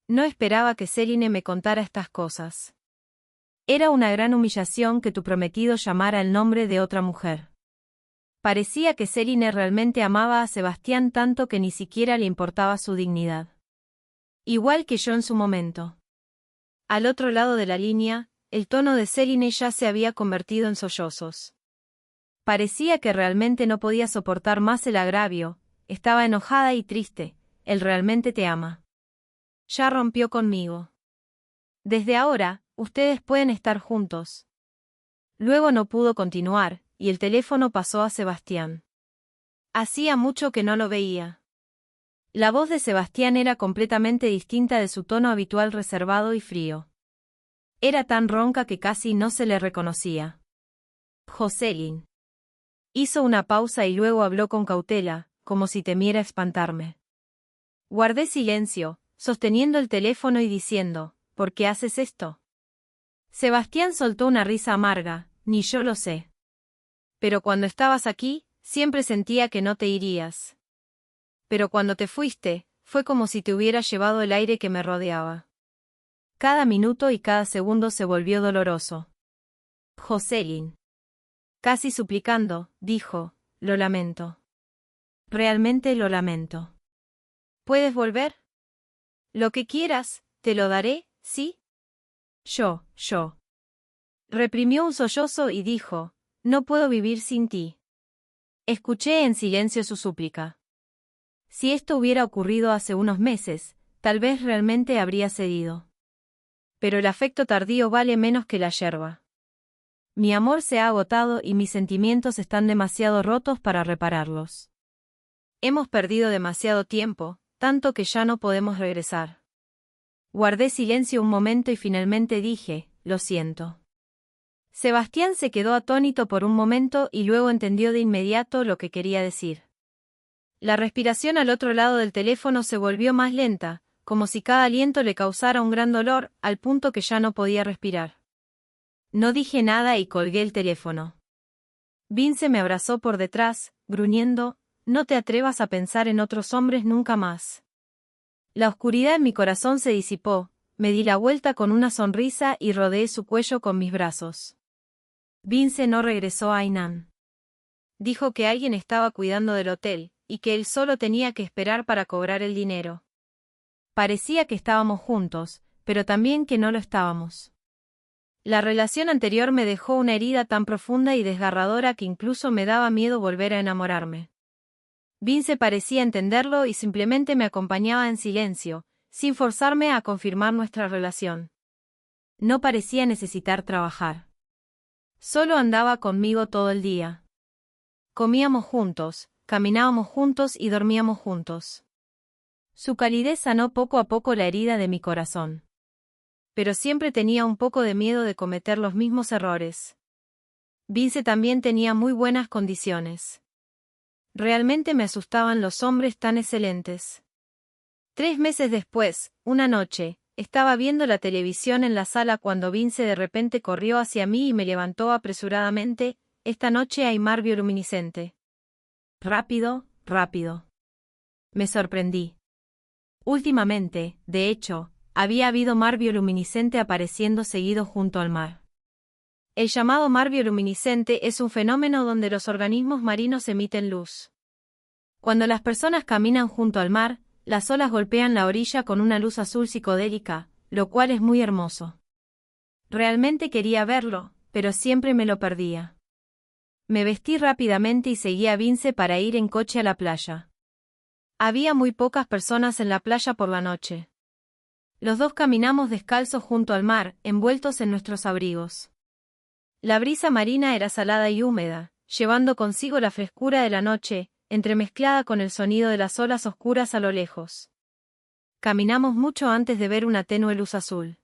No esperaba que Celine me contara estas cosas. Era una gran humillación que tu prometido llamara el nombre de otra mujer. Parecía que Celine realmente amaba a Sebastián tanto que ni siquiera le importaba su dignidad. Igual que yo en su momento. Al otro lado de la línea, el tono de Celine ya se había convertido en sollozos. Parecía que realmente no podía soportar más el agravio, estaba enojada y triste, él realmente te ama. Ya rompió conmigo. Desde ahora, ustedes pueden estar juntos. Luego no pudo continuar, y el teléfono pasó a Sebastián. Hacía mucho que no lo veía. La voz de Sebastián era completamente distinta de su tono habitual reservado y frío. Era tan ronca que casi no se le reconocía. Jocelyn. Hizo una pausa y luego habló con cautela, como si temiera espantarme. Guardé silencio, sosteniendo el teléfono y diciendo, ¿por qué haces esto? Sebastián soltó una risa amarga, ni yo lo sé. Pero cuando estabas aquí, siempre sentía que no te irías. Pero cuando te fuiste, fue como si te hubiera llevado el aire que me rodeaba. Cada minuto y cada segundo se volvió doloroso. Jocelyn. Casi suplicando, dijo, lo lamento. Realmente lo lamento. ¿Puedes volver? Lo que quieras, te lo daré, ¿sí? Yo. Reprimió un sollozo y dijo, no puedo vivir sin ti. Escuché en silencio su súplica. Si esto hubiera ocurrido hace unos meses, tal vez realmente habría cedido. Pero el afecto tardío vale menos que la yerba. Mi amor se ha agotado y mis sentimientos están demasiado rotos para repararlos. Hemos perdido demasiado tiempo, tanto que ya no podemos regresar. Guardé silencio un momento y finalmente dije, lo siento. Sebastián se quedó atónito por un momento y luego entendió de inmediato lo que quería decir. La respiración al otro lado del teléfono se volvió más lenta, como si cada aliento le causara un gran dolor, al punto que ya no podía respirar. No dije nada y colgué el teléfono. Vince me abrazó por detrás, gruñendo, no te atrevas a pensar en otros hombres nunca más. La oscuridad en mi corazón se disipó, me di la vuelta con una sonrisa y rodeé su cuello con mis brazos. Vince no regresó a Hainan. Dijo que alguien estaba cuidando del hotel, y que él solo tenía que esperar para cobrar el dinero. Parecía que estábamos juntos, pero también que no lo estábamos. La relación anterior me dejó una herida tan profunda y desgarradora que incluso me daba miedo volver a enamorarme. Vince parecía entenderlo y simplemente me acompañaba en silencio, sin forzarme a confirmar nuestra relación. No parecía necesitar trabajar. Solo andaba conmigo todo el día. Comíamos juntos, caminábamos juntos y dormíamos juntos. Su calidez sanó poco a poco la herida de mi corazón. Pero siempre tenía un poco de miedo de cometer los mismos errores. Vince también tenía muy buenas condiciones. Realmente me asustaban los hombres tan excelentes. 3 meses después, una noche, estaba viendo la televisión en la sala cuando Vince de repente corrió hacia mí y me levantó apresuradamente. Esta noche hay mar bioluminiscente. Rápido, rápido. Me sorprendí. Últimamente, de hecho, había habido mar bioluminiscente apareciendo seguido junto al mar. El llamado mar bioluminiscente es un fenómeno donde los organismos marinos emiten luz. Cuando las personas caminan junto al mar, las olas golpean la orilla con una luz azul psicodélica, lo cual es muy hermoso. Realmente quería verlo, pero siempre me lo perdía. Me vestí rápidamente y seguí a Vince para ir en coche a la playa. Había muy pocas personas en la playa por la noche. Los dos caminamos descalzos junto al mar, envueltos en nuestros abrigos. La brisa marina era salada y húmeda, llevando consigo la frescura de la noche, entremezclada con el sonido de las olas oscuras a lo lejos. Caminamos mucho antes de ver una tenue luz azul.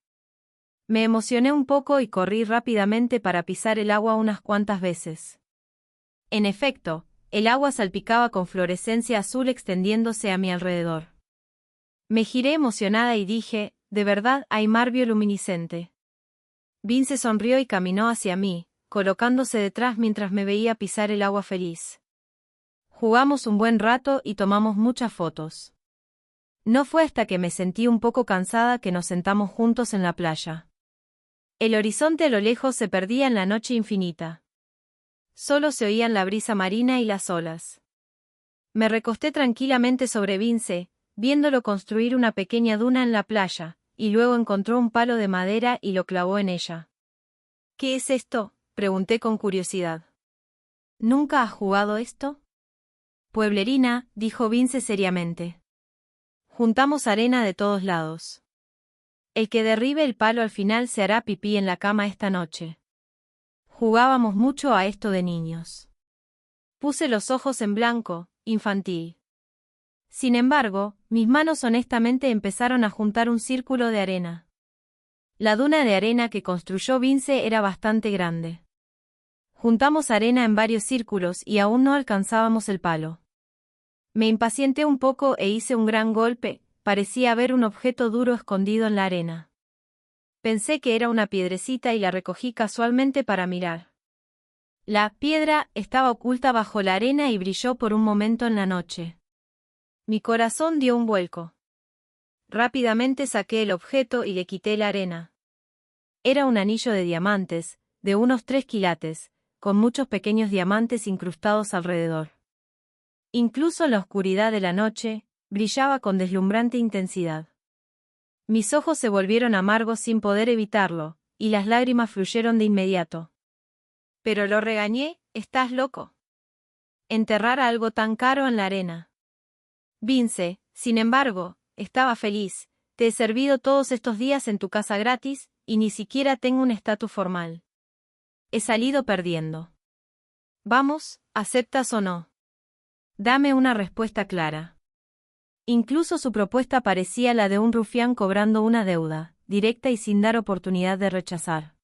Me emocioné un poco y corrí rápidamente para pisar el agua unas cuantas veces. En efecto, el agua salpicaba con fluorescencia azul extendiéndose a mi alrededor. Me giré emocionada y dije, ¿de verdad hay mar bioluminiscente? Vince sonrió y caminó hacia mí, colocándose detrás mientras me veía pisar el agua feliz. Jugamos un buen rato y tomamos muchas fotos. No fue hasta que me sentí un poco cansada que nos sentamos juntos en la playa. El horizonte a lo lejos se perdía en la noche infinita. Solo se oían la brisa marina y las olas. Me recosté tranquilamente sobre Vince, viéndolo construir una pequeña duna en la playa, y luego encontró un palo de madera y lo clavó en ella. ¿Qué es esto?, pregunté con curiosidad. ¿Nunca has jugado esto? Pueblerina, dijo Vince seriamente. Juntamos arena de todos lados. El que derribe el palo al final se hará pipí en la cama esta noche. Jugábamos mucho a esto de niños. Puse los ojos en blanco, infantil. Sin embargo, mis manos honestamente empezaron a juntar un círculo de arena. La duna de arena que construyó Vince era bastante grande. Juntamos arena en varios círculos y aún no alcanzábamos el palo. Me impacienté un poco e hice un gran golpe, parecía haber un objeto duro escondido en la arena. Pensé que era una piedrecita y la recogí casualmente para mirar. La piedra estaba oculta bajo la arena y brilló por un momento en la noche. Mi corazón dio un vuelco. Rápidamente saqué el objeto y le quité la arena. Era un anillo de diamantes, de unos 3 quilates, con muchos pequeños diamantes incrustados alrededor. Incluso en la oscuridad de la noche, brillaba con deslumbrante intensidad. Mis ojos se volvieron amargos sin poder evitarlo, y las lágrimas fluyeron de inmediato. Pero lo regañé, ¿estás loco? Enterrar algo tan caro en la arena. Vince, sin embargo, estaba feliz, te he servido todos estos días en tu casa gratis, y ni siquiera tengo un estatus formal. He salido perdiendo. Vamos, ¿aceptas o no? Dame una respuesta clara. Incluso su propuesta parecía la de un rufián cobrando una deuda, directa y sin dar oportunidad de rechazar.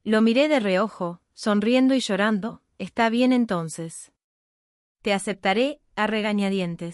Lo miré de reojo, sonriendo y llorando. Está bien entonces. Te aceptaré, a regañadientes.